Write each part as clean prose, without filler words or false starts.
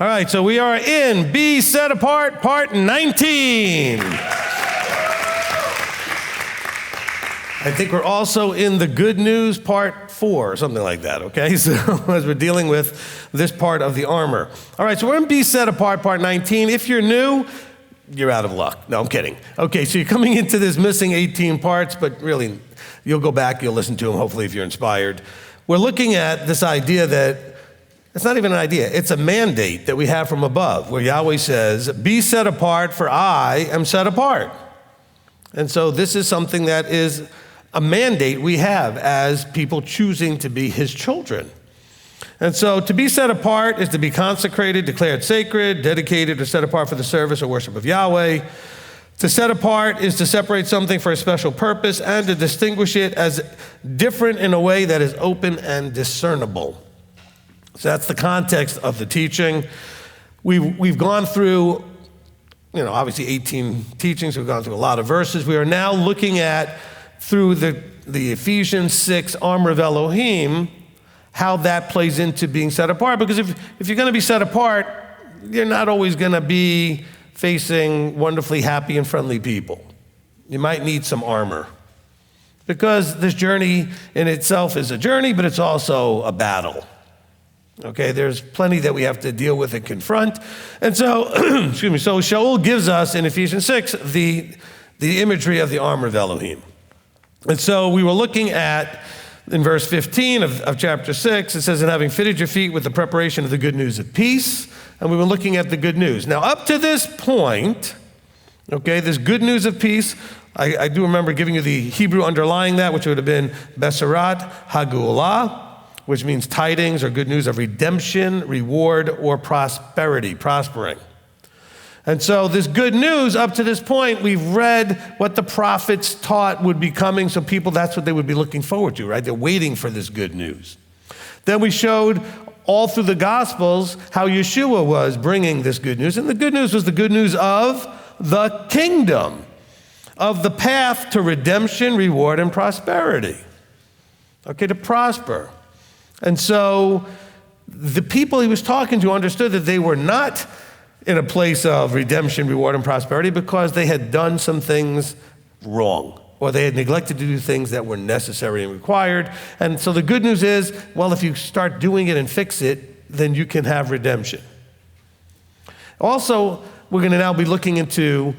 All right, so we are in Be Set Apart, part 19. I think we're also in the Good News, part 4, or something like that, okay? So as we're dealing with this part of the armor. All right, so we're in Be Set Apart, part 19. If you're new, you're out of luck. No, I'm kidding. Okay, so you're coming into this missing 18 parts, but really, you'll go back, you'll listen to them, hopefully, if you're inspired. We're looking at this idea that it's not even an idea, it's a mandate that we have from above, where Yahweh says, be set apart, for I am set apart. And so this is something that is a mandate we have as people choosing to be his children. And so to be set apart is to be consecrated, declared sacred, dedicated, or set apart for the service or worship of Yahweh. To set apart is to separate something for a special purpose and to distinguish it as different in a way that is open and discernible. So that's the context of the teaching. We've gone through, obviously 18 teachings. We've gone through a lot of verses. We are now looking at, through the Ephesians 6 armor of Elohim, how that plays into being set apart. Because if you're going to be set apart, you're not always going to be facing wonderfully happy and friendly people. You might need some armor. Because this journey in itself is a journey, but it's also a battle. Okay, there's plenty that we have to deal with and confront. And so, so Shaul gives us in Ephesians 6 the imagery of the armor of Elohim. And so we were looking at, in verse 15 of chapter 6, it says, and having fitted your feet with the preparation of the good news of peace. And we were looking at the good news. Now, up to this point, okay, this good news of peace, I do remember giving you the Hebrew underlying that, which would have been Besarat Hageulah, which means tidings or good news of redemption, reward, or prosperity, prospering. And so this good news, up to this point, we've read what the prophets taught would be coming, so people, that's what they would be looking forward to, right? They're waiting for this good news. Then we showed all through the Gospels how Yeshua was bringing this good news, and the good news was the good news of the kingdom, of the path to redemption, reward, and prosperity. Okay, to prosper. And so the people he was talking to understood that they were not in a place of redemption, reward, and prosperity because they had done some things wrong, or they had neglected to do things that were necessary and required. And so the good news is, well, if you start doing it and fix it, then you can have redemption. Also, we're going to now be looking into,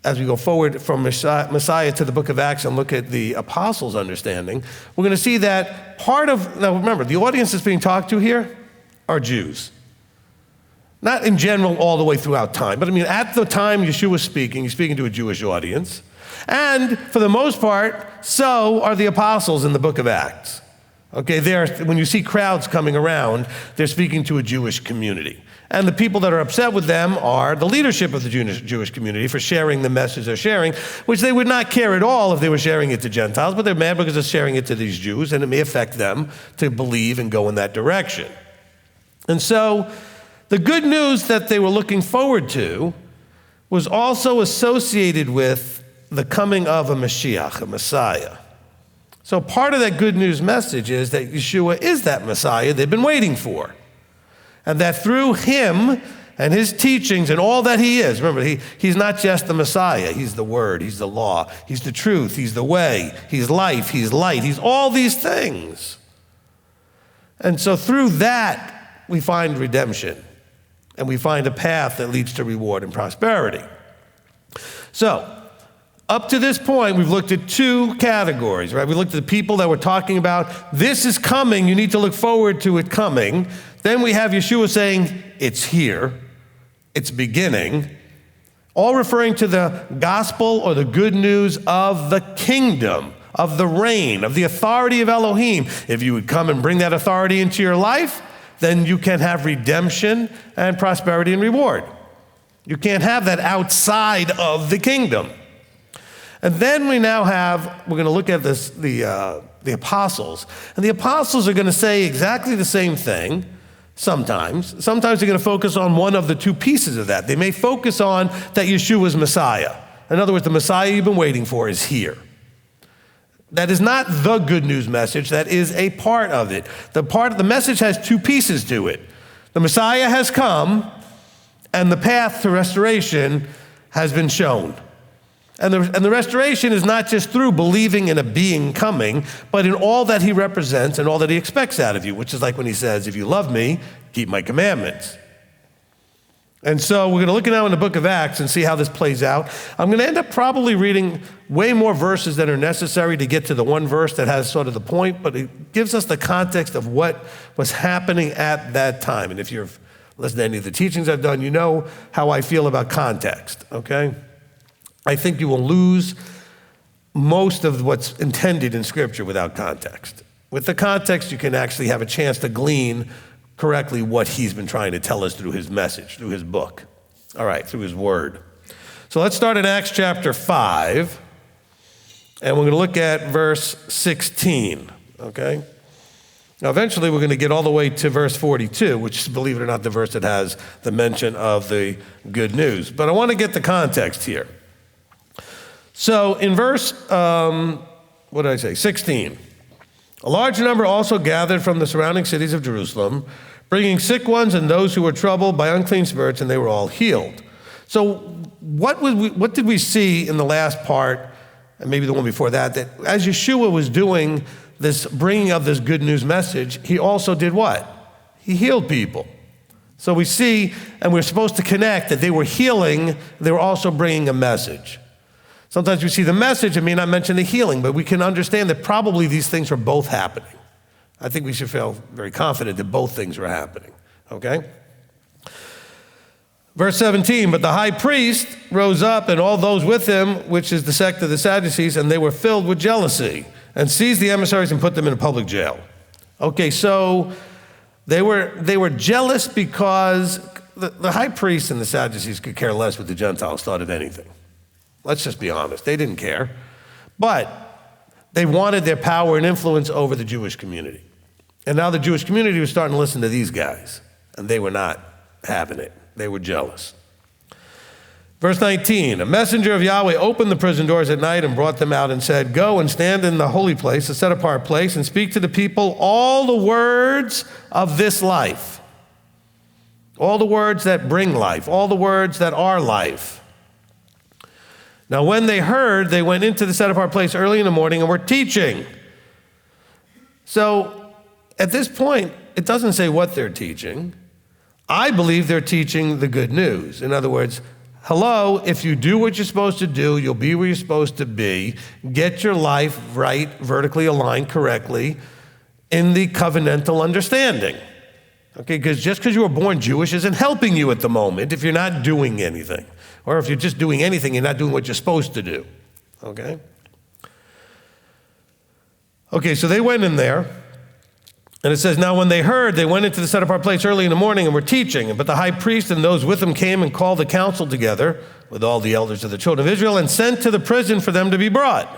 as we go forward from Messiah to the book of Acts and look at the apostles' understanding, we're going to see that now remember, the audience that's being talked to here are Jews. Not in general all the way throughout time, but at the time Yeshua was speaking, he's speaking to a Jewish audience. And for the most part, so are the apostles in the book of Acts. Okay, when you see crowds coming around, they're speaking to a Jewish community. And the people that are upset with them are the leadership of the Jewish community for sharing the message they're sharing, which they would not care at all if they were sharing it to Gentiles, but they're mad because they're sharing it to these Jews, and it may affect them to believe and go in that direction. And so the good news that they were looking forward to was also associated with the coming of a Mashiach, a Messiah. So part of that good news message is that Yeshua is that Messiah they've been waiting for. And that through him and his teachings and all that he is, remember, he's not just the Messiah, he's the Word, he's the law, he's the truth, he's the way, he's life, he's light, he's all these things. And so through that, we find redemption. And we find a path that leads to reward and prosperity. So, up to this point, we've looked at two categories, right? We looked at the people that were talking about, this is coming, you need to look forward to it coming. Then we have Yeshua saying, it's here, it's beginning, all referring to the gospel or the good news of the kingdom, of the reign, of the authority of Elohim. If you would come and bring that authority into your life, then you can have redemption and prosperity and reward. You can't have that outside of the kingdom. And then we're going to look at this, the apostles. And the apostles are going to say exactly the same thing sometimes. Sometimes they're going to focus on one of the two pieces of that. They may focus on that Yeshua is Messiah. In other words, the Messiah you've been waiting for is here. That is not the good news message. That is a part of it. The message has two pieces to it. The Messiah has come, and the path to restoration has been shown. And the restoration is not just through believing in a being coming, but in all that he represents and all that he expects out of you, which is like when he says, if you love me, keep my commandments. And so we're going to look now in the book of Acts and see how this plays out. I'm going to end up probably reading way more verses than are necessary to get to the one verse that has sort of the point, but it gives us the context of what was happening at that time. And if you've listened to any of the teachings I've done, you know how I feel about context, okay? I think you will lose most of what's intended in Scripture without context. With the context, you can actually have a chance to glean correctly what he's been trying to tell us through his message, through his book. All right, through his word. So let's start in Acts chapter 5, and we're going to look at verse 16, okay? Now, eventually, we're going to get all the way to verse 42, which is, believe it or not, the verse that has the mention of the good news. But I want to get the context here. So in verse, 16, a large number also gathered from the surrounding cities of Jerusalem, bringing sick ones and those who were troubled by unclean spirits, and they were all healed. So what did we see in the last part, and maybe the one before that, that as Yeshua was doing this bringing of this good news message, he also did what? He healed people. So we see, and we're supposed to connect that they were healing, they were also bringing a message. Sometimes we see the message and may not mention the healing, but we can understand that probably these things are both happening. I think we should feel very confident that both things were happening, okay? Verse 17, but the high priest rose up and all those with him, which is the sect of the Sadducees, and they were filled with jealousy and seized the emissaries and put them in a public jail. Okay, so they were jealous because the high priest and the Sadducees could care less what the Gentiles thought of anything. Let's just be honest. They didn't care. But they wanted their power and influence over the Jewish community. And now the Jewish community was starting to listen to these guys, and they were not having it. They were jealous. Verse 19, a messenger of Yahweh opened the prison doors at night and brought them out and said, go and stand in the holy place, a set-apart place, and speak to the people all the words of this life. All the words that bring life, all the words that are life. Now, when they heard, they went into the set-apart place early in the morning and were teaching. So, at this point, it doesn't say what they're teaching. I believe they're teaching the good news. In other words, hello, if you do what you're supposed to do, you'll be where you're supposed to be. Get your life right, vertically aligned correctly in the covenantal understanding. Okay, because just because you were born Jewish isn't helping you at the moment if you're not doing anything. Or if you're just doing anything, you're not doing what you're supposed to do, okay? Okay, so they went in there, and it says, now when they heard, they went into the set-apart place early in the morning and were teaching. But the high priest and those with him came and called the council together with all the elders of the children of Israel and sent to the prison for them to be brought.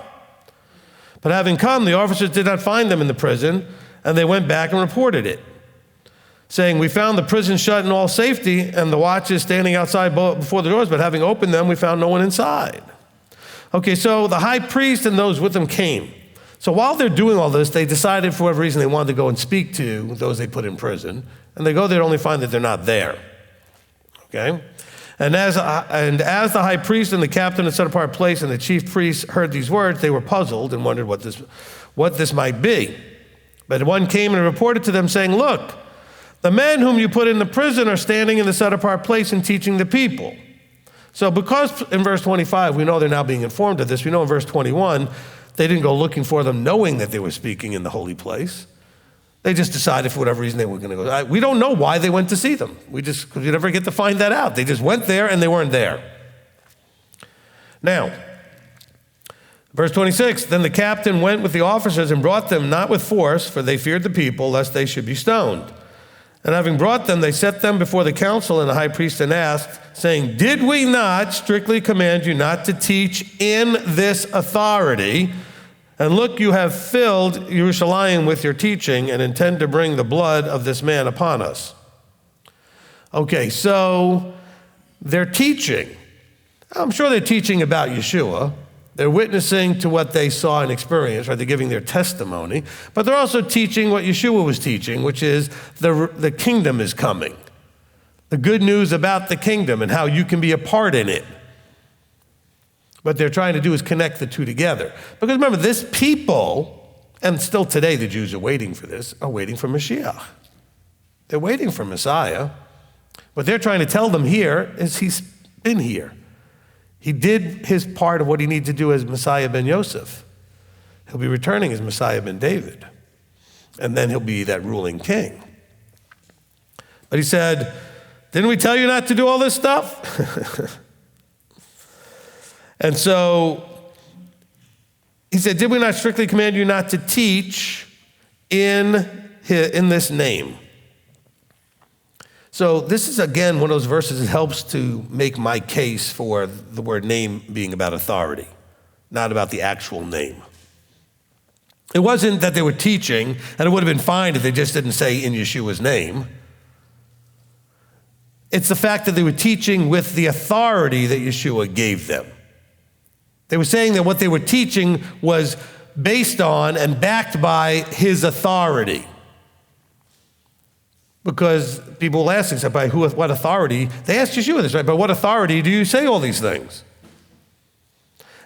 But having come, the officers did not find them in the prison, and they went back and reported it, saying, we found the prison shut in all safety and the watches standing outside before the doors, but having opened them, we found no one inside. Okay, so the high priest and those with him came. So while they're doing all this, they decided for whatever reason they wanted to go and speak to those they put in prison, and they go there to only find that they're not there. Okay? And as the high priest and the captain of the set-apart place and the chief priests heard these words, they were puzzled and wondered what this might be. But one came and reported to them, saying, look, the men whom you put in the prison are standing in the set-apart place and teaching the people. So because in verse 25, we know they're now being informed of this, we know in verse 21, they didn't go looking for them knowing that they were speaking in the holy place. They just decided for whatever reason they were going to go. We don't know why they went to see them. Because we never get to find that out. They just went there and they weren't there. Now, verse 26, then the captain went with the officers and brought them not with force, for they feared the people, lest they should be stoned. And having brought them, they set them before the council and the high priest and asked, saying, did we not strictly command you not to teach in this authority? And look, you have filled Jerusalem with your teaching and intend to bring the blood of this man upon us. Okay, so they're teaching. I'm sure they're teaching about Yeshua. They're witnessing to what they saw and experienced, right? They're giving their testimony. But they're also teaching what Yeshua was teaching, which is the kingdom is coming. the good news about the kingdom and how you can be a part in it. What they're trying to do is connect the two together. Because remember, this people, and still today the Jews are waiting for this, are waiting for Mashiach. They're waiting for Messiah. What they're trying to tell them here is he's been here. He did his part of what he needed to do as Messiah ben Yosef. He'll be returning as Messiah ben David. And then he'll be that ruling king. But he said, didn't we tell you not to do all this stuff? And so he said, did we not strictly command you not to teach in this name? So this is, again, one of those verses that helps to make my case for the word name being about authority, not about the actual name. It wasn't that they were teaching, and it would have been fine if they just didn't say in Yeshua's name. It's the fact that they were teaching with the authority that Yeshua gave them. They were saying that what they were teaching was based on and backed by his authority. Because people will ask themselves, by what authority? They asked Yeshua this, right? By what authority do you say all these things?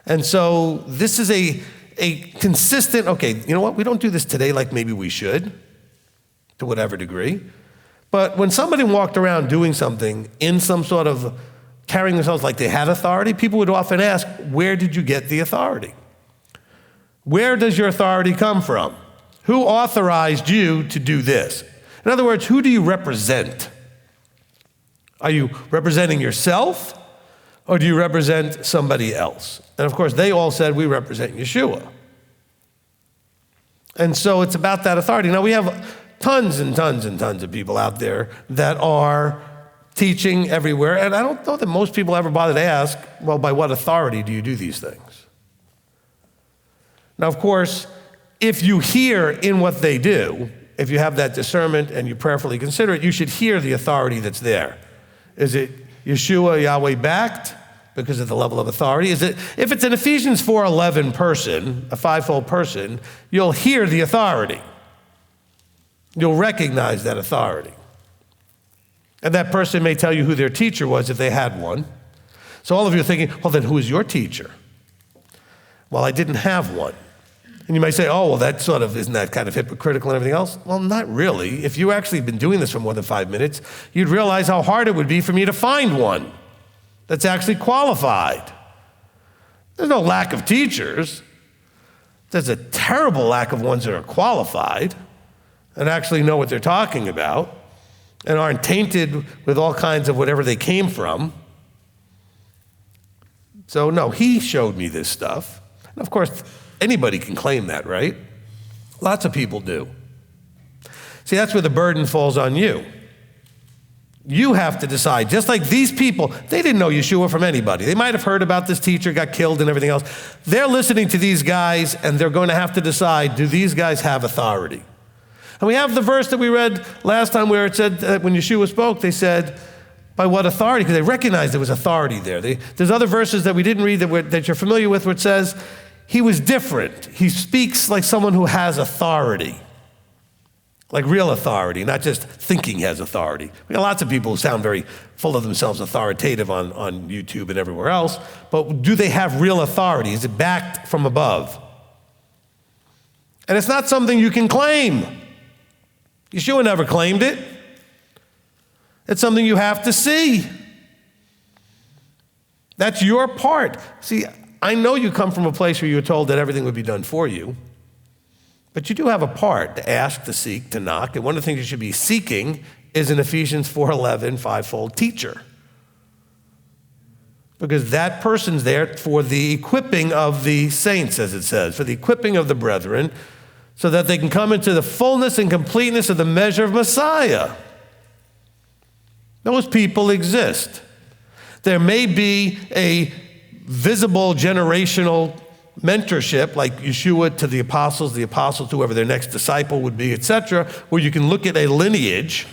And so this is a consistent, okay, you know what? We don't do this today like maybe we should, to whatever degree. But when somebody walked around doing something in some sort of carrying themselves like they had authority, people would often ask, where did you get the authority? Where does your authority come from? Who authorized you to do this? In other words, who do you represent? Are you representing yourself, or do you represent somebody else? And of course, they all said, we represent Yeshua. And so it's about that authority. Now, we have tons and tons and tons of people out there that are teaching everywhere, and I don't know that most people ever bother to ask, well, by what authority do you do these things? Now, of course, if you hear in what they do, if you have that discernment and you prayerfully consider it, you should hear the authority that's there. Is it Yeshua, Yahweh backed because of the level of authority? Is it, if it's an Ephesians 4:11 person, a fivefold person, you'll hear the authority. You'll recognize that authority. And that person may tell you who their teacher was if they had one. So all of you are thinking, well, then who is your teacher? Well, I didn't have one. And you might say, oh, well, that sort of, isn't that kind of hypocritical and everything else? Well, not really. If you actually have been doing this for more than 5 minutes, you'd realize how hard it would be for me to find one that's actually qualified. There's no lack of teachers. There's a terrible lack of ones that are qualified and actually know what they're talking about and aren't tainted with all kinds of whatever they came from. So no, he showed me this stuff. And of course, anybody can claim that, right? Lots of people do. See, that's where the burden falls on you. You have to decide, just like these people, they didn't know Yeshua from anybody. They might have heard about this teacher, got killed and everything else. They're listening to these guys and they're going to have to decide, do these guys have authority? And we have the verse that we read last time where it said that when Yeshua spoke, they said, by what authority? Because they recognized there was authority there. There's other verses that we didn't read that you're familiar with where it says, he was different. He speaks like someone who has authority, like real authority, not just thinking he has authority. We got lots of people who sound very full of themselves, authoritative on YouTube and everywhere else, but do they have real authority? Is it backed from above? And it's not something you can claim. Yeshua never claimed it. It's something you have to see. That's your part. See, I know you come from a place where you were told that everything would be done for you, but you do have a part to ask, to seek, to knock, and one of the things you should be seeking is an Ephesians 4:11 fivefold teacher. Because that person's there for the equipping of the saints, as it says, for the equipping of the brethren, so that they can come into the fullness and completeness of the measure of Messiah. Those people exist. There may be a visible generational mentorship like Yeshua to the apostles to whoever their next disciple would be, etc., where you can look at a lineage,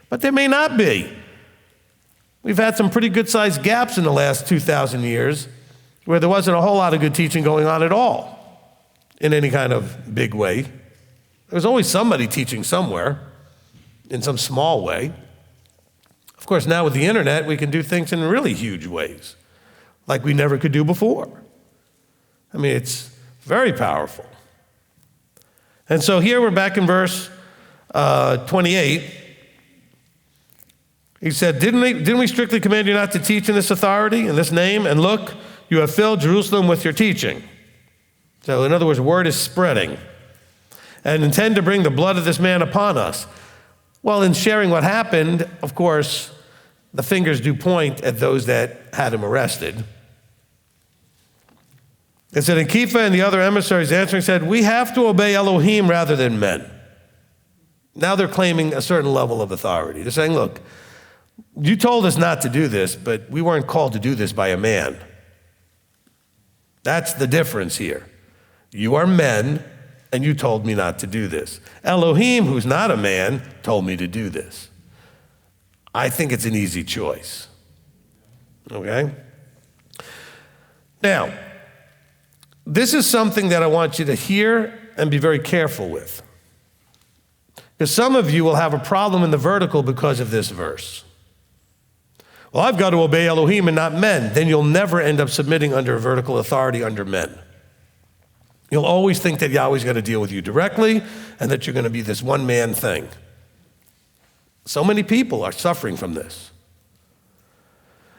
but there may not be. We've had some pretty good-sized gaps in the last 2,000 years where there wasn't a whole lot of good teaching going on at all in any kind of big way. There was always somebody teaching somewhere in some small way. Of course, now with the internet, we can do things in really huge ways, like we never could do before. I mean, it's very powerful. And so here we're back in verse 28. He said, didn't we strictly command you not to teach in this authority, in this name? And look, you have filled Jerusalem with your teaching. So in other words, word is spreading. And intend to bring the blood of this man upon us. Well, in sharing what happened, of course, the fingers do point at those that had him arrested. It said, and Kepha and the other emissaries answering said, we have to obey Elohim rather than men. Now they're claiming a certain level of authority. They're saying, look, you told us not to do this, but we weren't called to do this by a man. That's the difference here. You are men, and you told me not to do this. Elohim, who's not a man, told me to do this. I think it's an easy choice. Okay? Now, this is something that I want you to hear and be very careful with. Because some of you will have a problem in the vertical because of this verse. Well, I've got to obey Elohim and not men. Then you'll never end up submitting under a vertical authority under men. You'll always think that Yahweh's going to deal with you directly and that you're going to be this one-man thing. So many people are suffering from this.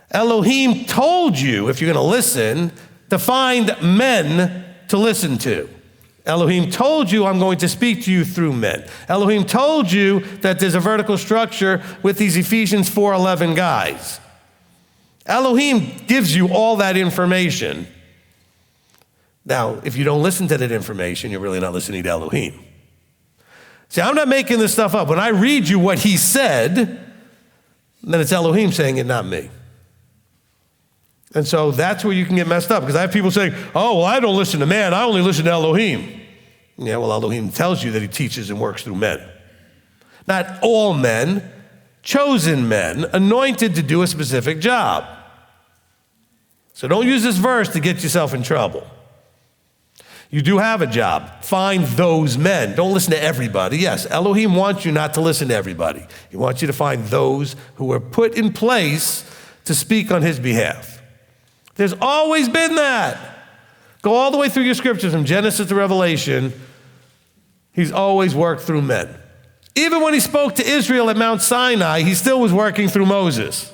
Elohim told you, if you're going to listen, to find men to listen to. Elohim told you, I'm going to speak to you through men. Elohim told you that there's a vertical structure with these Ephesians 4:11 guys. Elohim gives you all that information. Now, if you don't listen to that information, you're really not listening to Elohim. See, I'm not making this stuff up. When I read you what he said, then it's Elohim saying it, not me. And so that's where you can get messed up, because I have people saying, oh, well, I don't listen to man, I only listen to Elohim. Yeah, well, Elohim tells you that he teaches and works through men. Not all men, chosen men, anointed to do a specific job. So don't use this verse to get yourself in trouble. You do have a job. Find those men. Don't listen to everybody. Yes, Elohim wants you not to listen to everybody. He wants you to find those who are put in place to speak on his behalf. There's always been that. Go all the way through your scriptures from Genesis to Revelation. He's always worked through men. Even when he spoke to Israel at Mount Sinai, he still was working through Moses.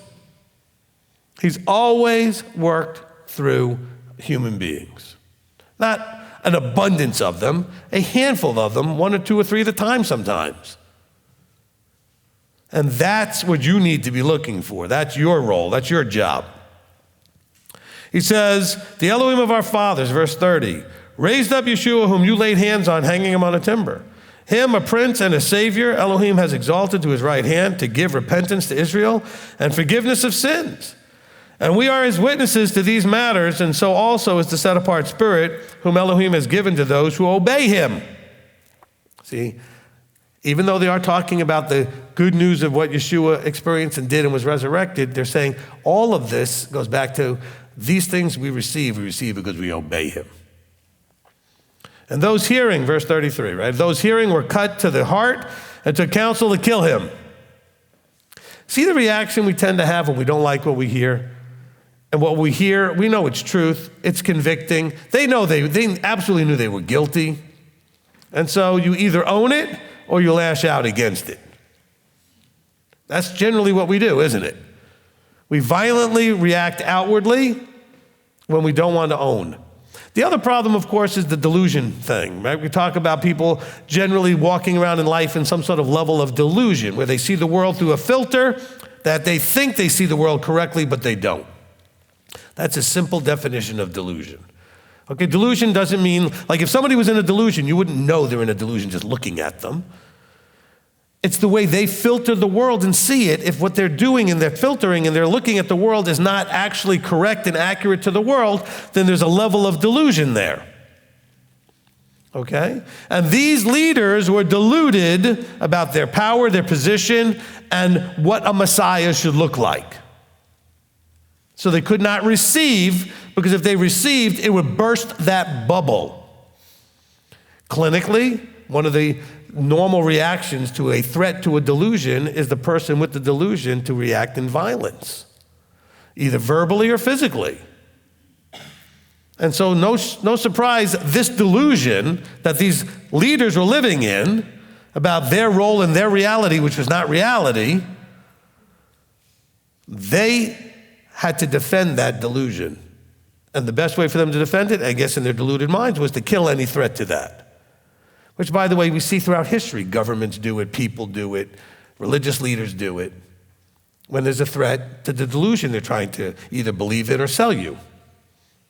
He's always worked through human beings. Not an abundance of them, a handful of them, 1 or 2 or 3 at a time sometimes. And that's what you need to be looking for. That's your role. That's your job. He says, the Elohim of our fathers, verse 30, raised up Yeshua, whom you laid hands on, hanging him on a timber. Him, a prince and a savior, Elohim has exalted to his right hand to give repentance to Israel and forgiveness of sins. And we are his witnesses to these matters, and so also is the set-apart Spirit, whom Elohim has given to those who obey him. See, even though they are talking about the good news of what Yeshua experienced and did and was resurrected, they're saying all of this goes back to these things we receive because we obey him. And those hearing, verse 33, right? Those hearing were cut to the heart and took counsel to kill him. See the reaction we tend to have when we don't like what we hear? And what we hear, we know it's truth, it's convicting. They know they absolutely knew they were guilty. And so you either own it or you lash out against it. That's generally what we do, isn't it? We violently react outwardly when we don't want to own. The other problem, of course, is the delusion thing, right? We talk about people generally walking around in life in some sort of level of delusion, where they see the world through a filter that they think they see the world correctly, but they don't. That's a simple definition of delusion. Okay, delusion doesn't mean, like if somebody was in a delusion, you wouldn't know they're in a delusion just looking at them. It's the way they filter the world and see it. If what they're doing and they're filtering and they're looking at the world is not actually correct and accurate to the world, then there's a level of delusion there. Okay? And these leaders were deluded about their power, their position, and what a Messiah should look like. So they could not receive, because if they received, it would burst that bubble. Clinically, one of the normal reactions to a threat to a delusion is the person with the delusion to react in violence, either verbally or physically. And so no surprise, this delusion that these leaders were living in about their role in their reality, which was not reality, they had to defend that delusion. And the best way for them to defend it, I guess in their deluded minds, was to kill any threat to that. Which, by the way, we see throughout history. Governments do it, people do it, religious leaders do it. When there's a threat to the delusion they're trying to either believe in or sell you.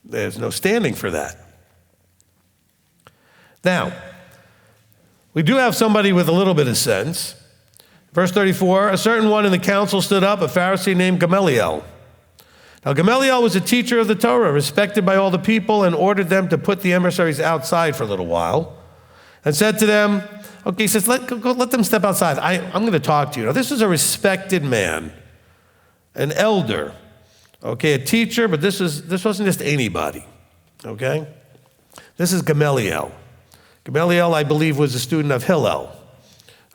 There's no standing for that. Now, we do have somebody with a little bit of sense. Verse 34, a certain one in the council stood up, a Pharisee named Gamaliel. Now, Gamaliel was a teacher of the Torah, respected by all the people, and ordered them to put the emissaries outside for a little while, and said to them, okay, he says, let them step outside. I'm going to talk to you. Now, this is a respected man, an elder, okay, a teacher, but this wasn't just anybody, okay? This is Gamaliel. Gamaliel, I believe, was a student of Hillel.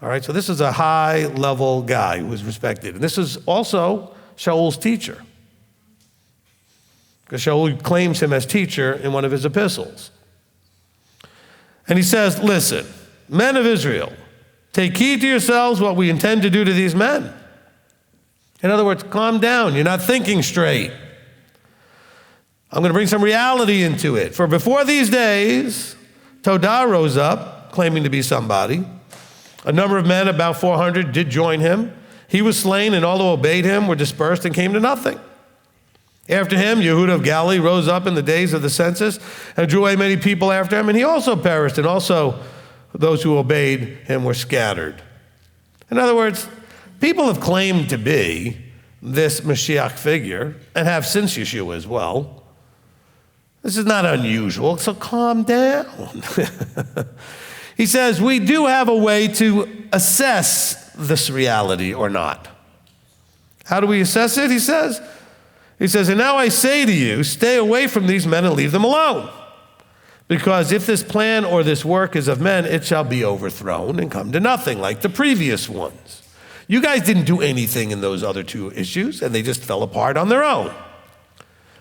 All right, so this is a high-level guy who was respected. And this is also Shaul's teacher, because Shaul claims him as teacher in one of his epistles. And he says, listen, men of Israel, take heed to yourselves what we intend to do to these men. In other words, calm down. You're not thinking straight. I'm going to bring some reality into it. For before these days, m.t.o.i rose up, claiming to be somebody. A number of men, about 400, did join him. He was slain, and all who obeyed him were dispersed and came to nothing. After him, Yehuda of Galilee rose up in the days of the census and drew away many people after him, and he also perished, and also those who obeyed him were scattered. In other words, people have claimed to be this Mashiach figure, and have since Yeshua as well. This is not unusual, so calm down. He says, we do have a way to assess this reality or not. How do we assess it? He says, and now I say to you, stay away from these men and leave them alone. Because if this plan or this work is of men, it shall be overthrown and come to nothing like the previous ones. You guys didn't do anything in those other two issues, and they just fell apart on their own.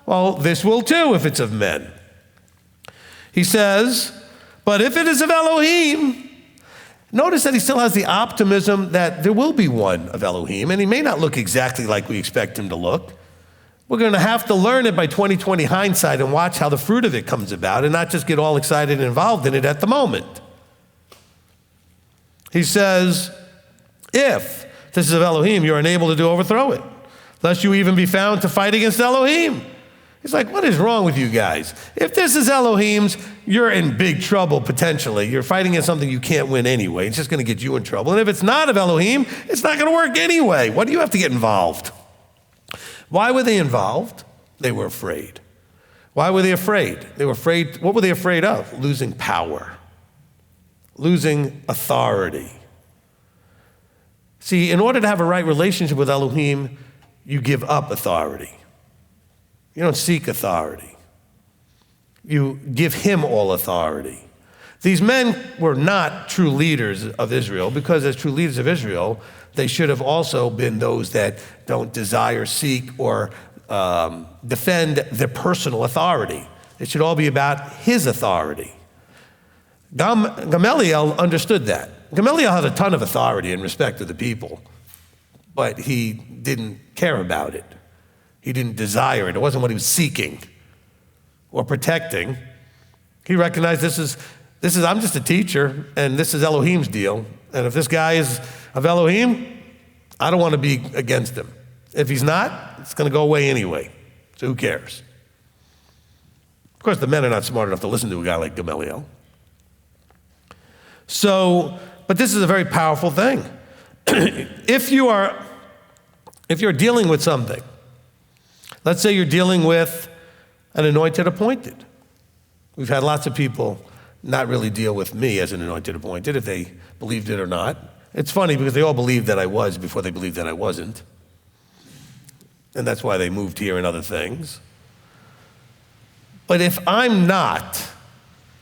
Well, this will too if it's of men. He says, but if it is of Elohim, notice that he still has the optimism that there will be one of Elohim, and he may not look exactly like we expect him to look. We're going to have to learn it by 20/20 hindsight and watch how the fruit of it comes about and not just get all excited and involved in it at the moment. He says, if this is of Elohim, you're unable to overthrow it, lest you even be found to fight against Elohim. He's like, what is wrong with you guys? If this is Elohim's, you're in big trouble potentially. You're fighting against something you can't win anyway. It's just going to get you in trouble. And if it's not of Elohim, it's not going to work anyway. Why do you have to get involved? Why were they involved? They were afraid. Why were they afraid? They were afraid. What were they afraid of? Losing power, losing authority. See, in order to have a right relationship with Elohim, you give up authority. You don't seek authority. You give him all authority. These men were not true leaders of Israel because as true leaders of Israel, they should have also been those that don't desire, seek, or defend their personal authority. It should all be about his authority. Gamaliel understood that. Gamaliel had a ton of authority in respect to the people, but he didn't care about it. He didn't desire it. It wasn't what he was seeking or protecting. He recognized this is I'm just a teacher, and this is Elohim's deal. And if this guy is of Elohim, I don't want to be against him. If he's not, it's going to go away anyway. So who cares? Of course, the men are not smart enough to listen to a guy like Gamaliel. But this is a very powerful thing. If you're dealing with something, let's say you're dealing with an anointed appointed. We've had lots of people not really deal with me as an anointed appointed, if they believed it or not. It's funny because they all believed that I was before they believed that I wasn't. And that's why they moved here and other things. But if I'm not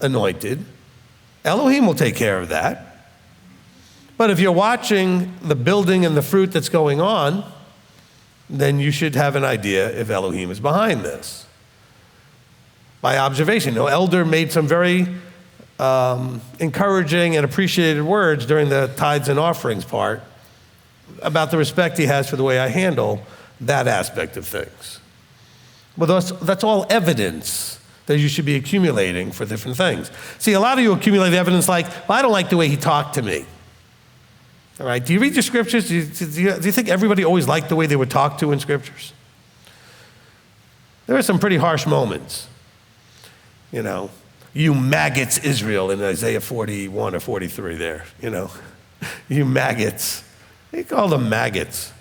anointed, Elohim will take care of that. But if you're watching the building and the fruit that's going on, then you should have an idea if Elohim is behind this. By observation. No elder made some very encouraging and appreciated words during the tithes and offerings part about the respect he has for the way I handle that aspect of things. Well, that's all evidence that you should be accumulating for different things. See, a lot of you accumulate evidence like, well, I don't like the way he talked to me. All right, do you read your scriptures? Do you think everybody always liked the way they were talked to in scriptures? There are some pretty harsh moments. You know, you maggots, Israel, in Isaiah 41 or 43 there, you know. You maggots. They call them maggots.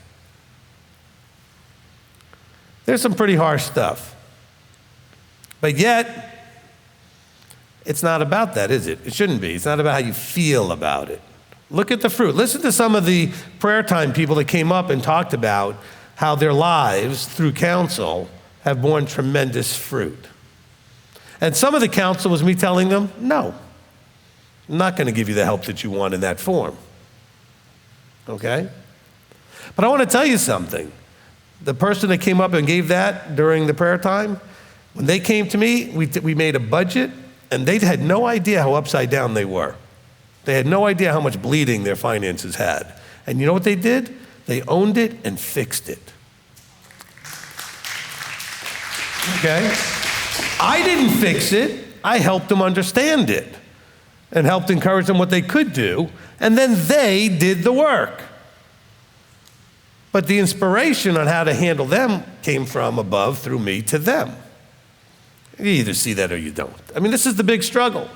There's some pretty harsh stuff. But yet, it's not about that, is it? It shouldn't be. It's not about how you feel about it. Look at the fruit. Listen to some of the prayer time people that came up and talked about how their lives, through counsel, have borne tremendous fruit. And some of the counsel was me telling them, no, I'm not going to give you the help that you want in that form. Okay? But I want to tell you something. The person that came up and gave that during the prayer time, when they came to me, we made a budget, and they had no idea how upside down they were. They had no idea how much bleeding their finances had. And you know what they did? They owned it and fixed it. Okay? I didn't fix it. I helped them understand it and helped encourage them what they could do. And then they did the work. But the inspiration on how to handle them came from above through me to them. You either see that or you don't. I mean, this is the big struggle.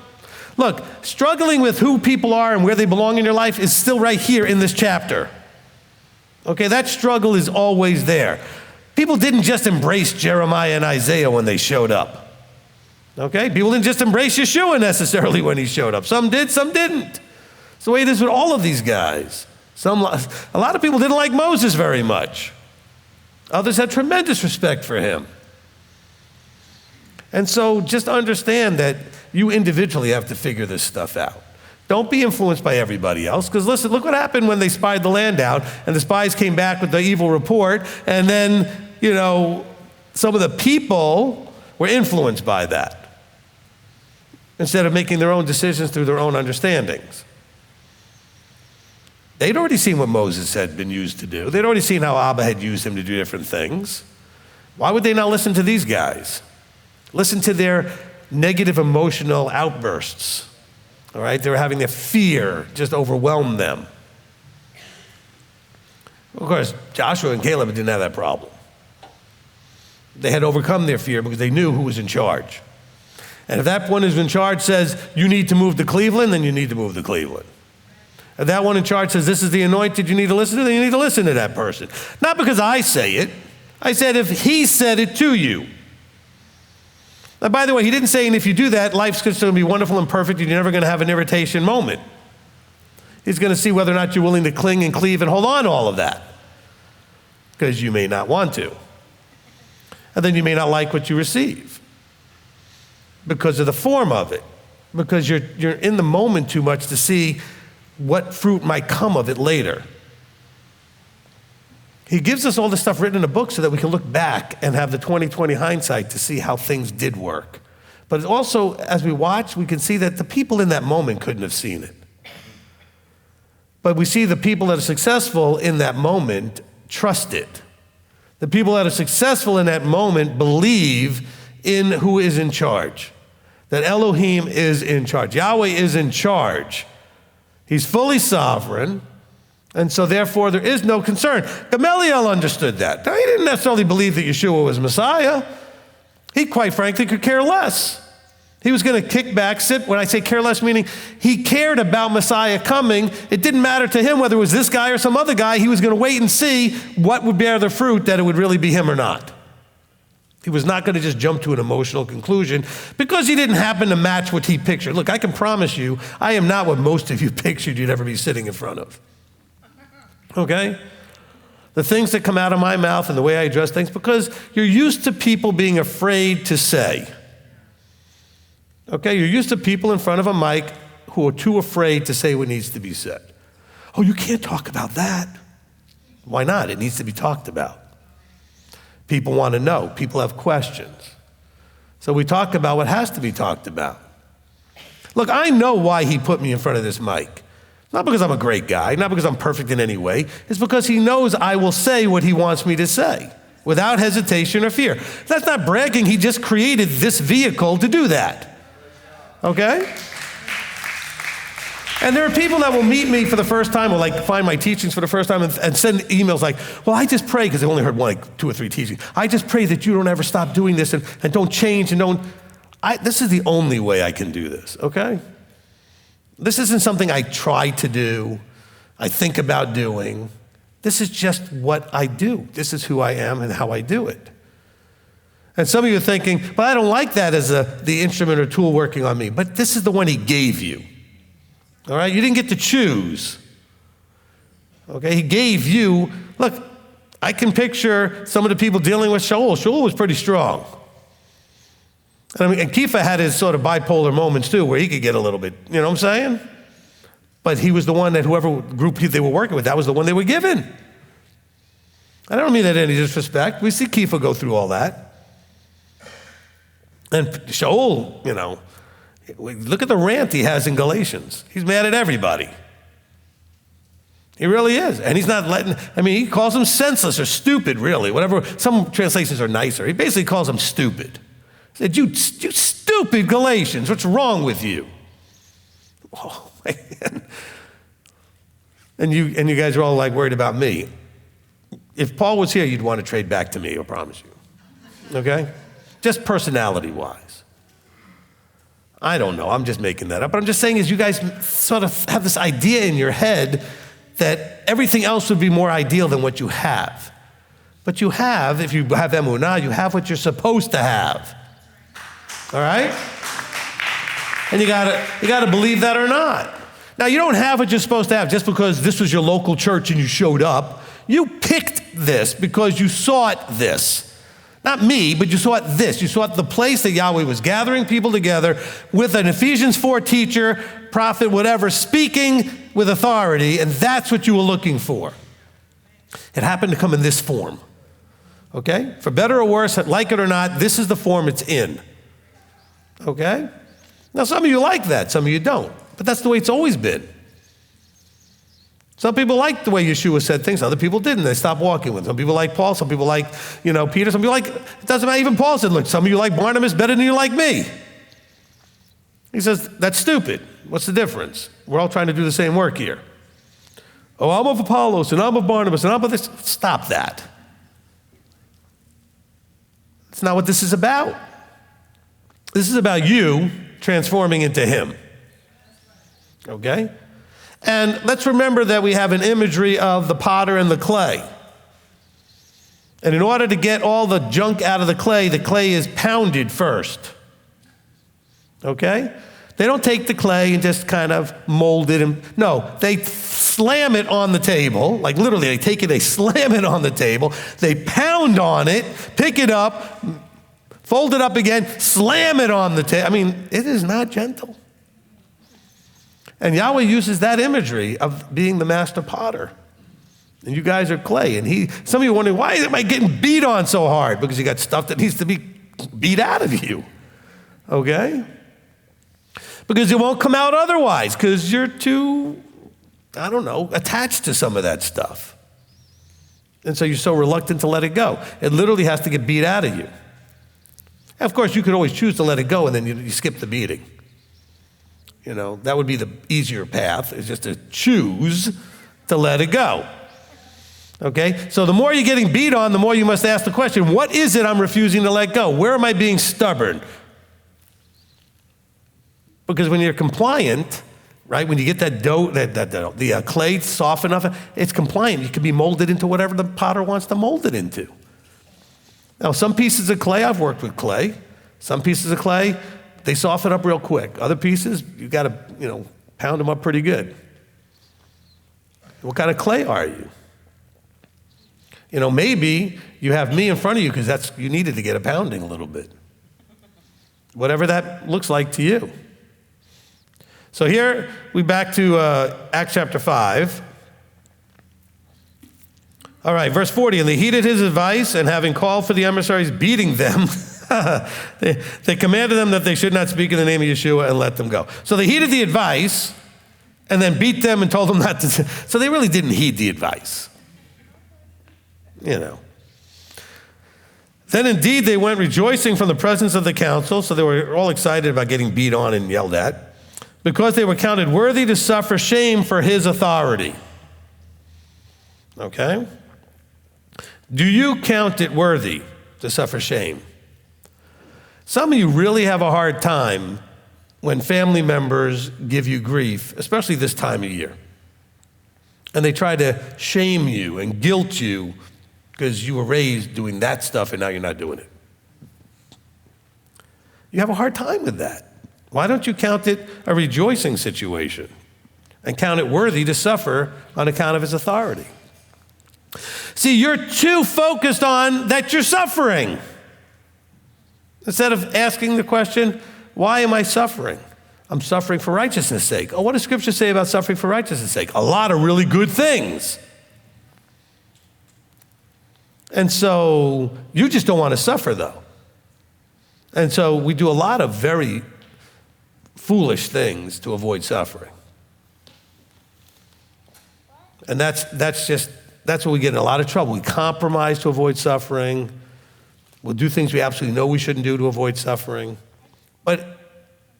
Look, struggling with who people are and where they belong in your life is still right here in this chapter. Okay, that struggle is always there. People didn't just embrace Jeremiah and Isaiah when they showed up. Okay, people didn't just embrace Yeshua necessarily when he showed up. Some did, some didn't. It's the way it is with all of these guys. A lot of people didn't like Moses very much. Others had tremendous respect for him. And so just understand that you individually have to figure this stuff out. Don't be influenced by everybody else, because listen, look what happened when they spied the land out, and the spies came back with the evil report, and then, you know, some of the people were influenced by that, instead of making their own decisions through their own understandings. They'd already seen what Moses had been used to do. They'd already seen how Abba had used him to do different things. Why would they not listen to these guys? Listen to their negative emotional outbursts. All right? They were having their fear just overwhelm them. Of course, Joshua and Caleb didn't have that problem. They had overcome their fear because they knew who was in charge. And if that one who's in charge says, you need to move to Cleveland, then you need to move to Cleveland. If that one in charge says, this is the anointed you need to listen to, then you need to listen to that person. Not because I say it. I said if he said it to you. Now, by the way, he didn't say, and if you do that, life's going to be wonderful and perfect, and you're never going to have an irritation moment. He's going to see whether or not you're willing to cling and cleave and hold on to all of that, because you may not want to. And then you may not like what you receive because of the form of it, because you're in the moment too much to see what fruit might come of it later. He gives us all this stuff written in a book so that we can look back and have the 20/20 hindsight to see how things did work. But also, as we watch, we can see that the people in that moment couldn't have seen it. But we see the people that are successful in that moment trust it. The people that are successful in that moment believe in who is in charge. That Elohim is in charge. Yahweh is in charge. He's fully sovereign. And so therefore there is no concern. Gamaliel understood that. Now, he didn't necessarily believe that Yeshua was Messiah. He quite frankly could care less. He was going to kick back, sit. When I say care less, meaning he cared about Messiah coming. It didn't matter to him whether it was this guy or some other guy. He was going to wait and see what would bear the fruit, that it would really be him or not. He was not going to just jump to an emotional conclusion because he didn't happen to match what he pictured. Look, I can promise you, I am not what most of you pictured you'd ever be sitting in front of. Okay? The things that come out of my mouth and the way I address things, because you're used to people being afraid to say. Okay? You're used to people in front of a mic who are too afraid to say what needs to be said. Oh, you can't talk about that. Why not? It needs to be talked about. People want to know. People have questions. So we talk about what has to be talked about. Look, I know why he put me in front of this mic. Not because I'm a great guy, not because I'm perfect in any way. It's because he knows I will say what he wants me to say without hesitation or fear. That's not bragging. He just created this vehicle to do that. Okay? And there are people that will meet me for the first time or like find my teachings for the first time and send emails like, well, I just pray, because they only heard like 2 or 3 teachings. I just pray that you don't ever stop doing this and don't change and don't. This is the only way I can do this, okay? This isn't something I try to do, I think about doing. This is just what I do. This is who I am and how I do it. And some of you are thinking, but I don't like that as the instrument or tool working on me. But this is the one he gave you. All right, you didn't get to choose. Okay, he gave you, look, I can picture some of the people dealing with Shaul. Shaul was pretty strong. And Kepha had his sort of bipolar moments too, where he could get a little bit, you know what I'm saying? But he was the one that whoever group they were working with, that was the one they were given. I don't mean that in any disrespect. We see Kepha go through all that. And Shaul, you know, look at the rant he has in Galatians. He's mad at everybody. He really is. And he's not letting, he calls them senseless or stupid, really. Whatever, some translations are nicer. He basically calls them stupid. He said, you stupid Galatians, what's wrong with you? Oh, man. And you guys are all like worried about me. If Paul was here, you'd want to trade back to me, I promise you. Okay? Just personality-wise. I don't know, I'm just making that up. But I'm just saying is you guys sort of have this idea in your head that everything else would be more ideal than what you have. But you have, if you have emunah, you have what you're supposed to have. All right? And you gotta believe that or not. Now, you don't have what you're supposed to have just because this was your local church and you showed up. You picked this because you sought this. Not me, but you sought this. You sought the place that Yahweh was gathering people together with an Ephesians 4 teacher, prophet, whatever, speaking with authority, and that's what you were looking for. It happened to come in this form, okay? For better or worse, like it or not, this is the form it's in, okay? Now, some of you like that, some of you don't, but that's the way it's always been. Some people like the way Yeshua said things, other people didn't. They stopped walking with him. Some people like Paul, some people like, Peter, some people like, it doesn't matter, even Paul said, look, some of you like Barnabas better than you like me. He says, that's stupid. What's the difference? We're all trying to do the same work here. Oh, I'm of Apollos, and I'm of Barnabas, and I'm of this. Stop that. That's not what this is about. This is about you transforming into him. Okay? And let's remember that we have an imagery of the potter and the clay. And in order to get all the junk out of the clay is pounded first. Okay? They don't take the clay and just kind of mold it. No, they slam it on the table. Like literally, they take it, they slam it on the table. They pound on it, pick it up, fold it up again, slam it on the table. It is not gentle. And Yahweh uses that imagery of being the master potter. And you guys are clay. And some of you are wondering, why am I getting beat on so hard? Because you got stuff that needs to be beat out of you. Okay? Because it won't come out otherwise, because you're too, attached to some of that stuff. And so you're so reluctant to let it go. It literally has to get beat out of you. And of course, you could always choose to let it go, and then you skip the beating. That would be the easier path, is just to choose to let it go. Okay? So the more you're getting beat on, the more you must ask the question, what is it I'm refusing to let go? Where am I being stubborn? Because when you're compliant, right, when you get that dough, the clay soft enough, it's compliant. It can be molded into whatever the potter wants to mold it into. Now, some pieces of clay, I've worked with clay. Some pieces of clay, they soften up real quick. Other pieces, you got to, pound them up pretty good. What kind of clay are you? Maybe you have me in front of you because you needed to get a pounding a little bit. Whatever that looks like to you. So here we back to Acts chapter 5. All right, verse 40, and they heeded his advice, and having called for the emissaries, beating them, they commanded them that they should not speak in the name of Yeshua and let them go. So they heeded the advice and then beat them and told them not to. So they really didn't heed the advice. You know. Then indeed they went rejoicing from the presence of the council, so they were all excited about getting beat on and yelled at, because they were counted worthy to suffer shame for his authority. Okay? Do you count it worthy to suffer shame? Some of you really have a hard time when family members give you grief, especially this time of year. And they try to shame you and guilt you because you were raised doing that stuff and now you're not doing it. You have a hard time with that. Why don't you count it a rejoicing situation and count it worthy to suffer on account of his authority? See, you're too focused on that you're suffering. Instead of asking the question, why am I suffering? I'm suffering for righteousness' sake. Oh, what does Scripture say about suffering for righteousness' sake? A lot of really good things. And so you just don't want to suffer, though. And so we do a lot of very foolish things to avoid suffering. And that's where we get in a lot of trouble. We compromise to avoid suffering. We'll do things we absolutely know we shouldn't do to avoid suffering. But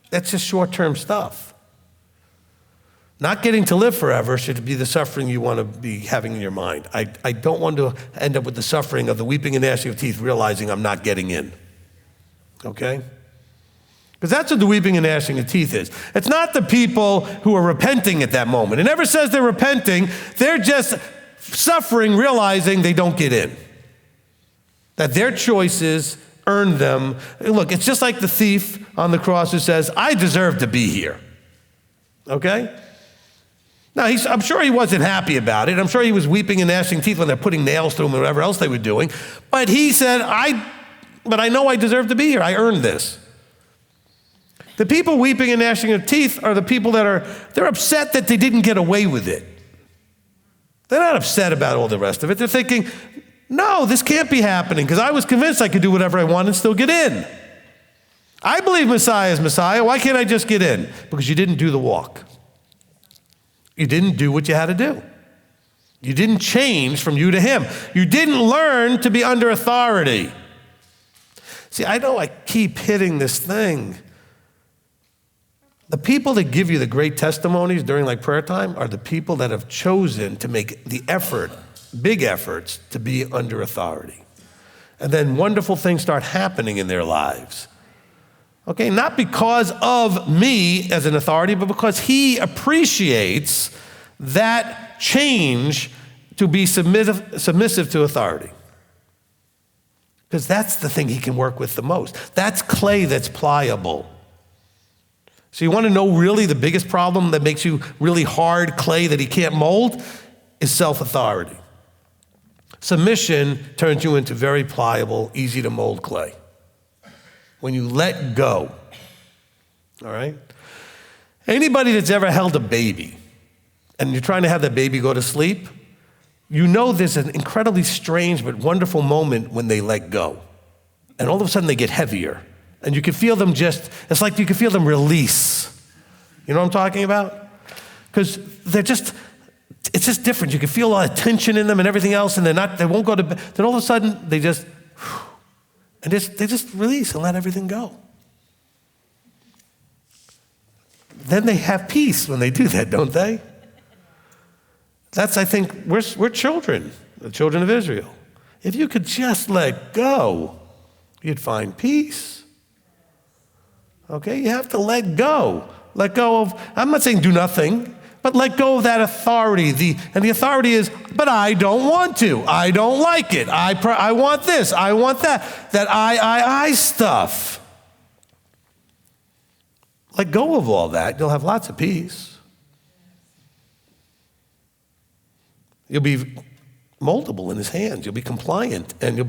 that's just short-term stuff. Not getting to live forever should be the suffering you want to be having in your mind. I don't want to end up with the suffering of the weeping and gnashing of teeth, realizing I'm not getting in. Okay? Because that's what the weeping and gnashing of teeth is. It's not the people who are repenting at that moment. It never says they're repenting. They're just suffering, realizing they don't get in. That their choices earned them. Look, it's just like the thief on the cross who says, I deserve to be here. Okay? Now, I'm sure he wasn't happy about it. I'm sure he was weeping and gnashing teeth when they're putting nails through him and whatever else they were doing. But he said, but I know I deserve to be here. I earned this. The people weeping and gnashing of teeth are the people they're upset that they didn't get away with it. They're not upset about all the rest of it. They're thinking, no, this can't be happening because I was convinced I could do whatever I want and still get in. I believe Messiah is Messiah. Why can't I just get in? Because you didn't do the walk. You didn't do what you had to do. You didn't change from you to him. You didn't learn to be under authority. See, I know I keep hitting this thing. The people that give you the great testimonies during like prayer time are the people that have chosen to make the effort, big efforts, to be under authority. And then wonderful things start happening in their lives. Okay, not because of me as an authority, but because he appreciates that change to be submissive to authority. Because that's the thing he can work with the most. That's clay that's pliable. So you want to know really the biggest problem that makes you really hard clay that he can't mold is self-authority. Submission turns you into very pliable, easy to mold clay. When you let go, all right? Anybody that's ever held a baby and you're trying to have that baby go to sleep, you know there's an incredibly strange but wonderful moment when they let go. And all of a sudden they get heavier. And you can feel them it's like you can feel them release. You know what I'm talking about? Because it's just different. You can feel a lot of tension in them and everything else, and they won't go to bed. Then all of a sudden they just release and let everything go. Then they have peace when they do that, don't they? That's, I think, we're children, the children of Israel. If you could just let go, you'd find peace. Okay, you have to let go. Let go of, I'm not saying do nothing, but let go of that authority. And the authority is, but I don't want to. I don't like it. I want this. I want that. That I stuff. Let go of all that. You'll have lots of peace. You'll be moldable in his hands. You'll be compliant, and you'll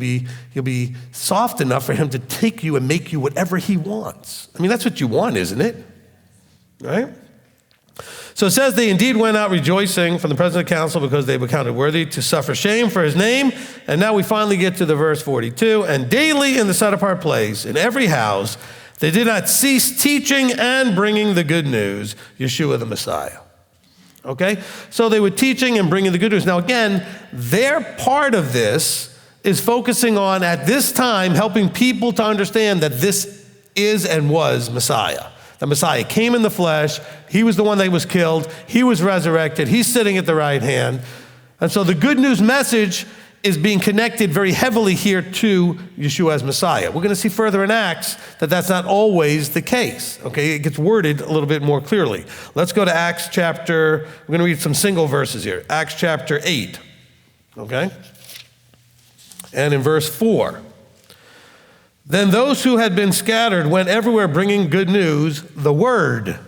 be soft enough for him to take you and make you whatever he wants. I mean, that's what you want, isn't it? Right? So it says they indeed went out rejoicing from the presence of the council because they were counted worthy to suffer shame for his name. And now we finally get to the verse 42. And daily in the set-apart place, in every house, they did not cease teaching and bringing the good news, Yeshua the Messiah. Okay? So they were teaching and bringing the good news. Now again, their part of this is focusing on, at this time, helping people to understand that this is and was Messiah. The Messiah came in the flesh. He was the one that was killed. He was resurrected. He's sitting at the right hand. And so the good news message is being connected very heavily here to Yeshua as Messiah. We're going to see further in Acts that that's not always the case. Okay, it gets worded a little bit more clearly. Let's go to Acts chapter, we're going to read some single verses here. Acts chapter 8, okay? And in verse 4. Then those who had been scattered went everywhere bringing good news, the word.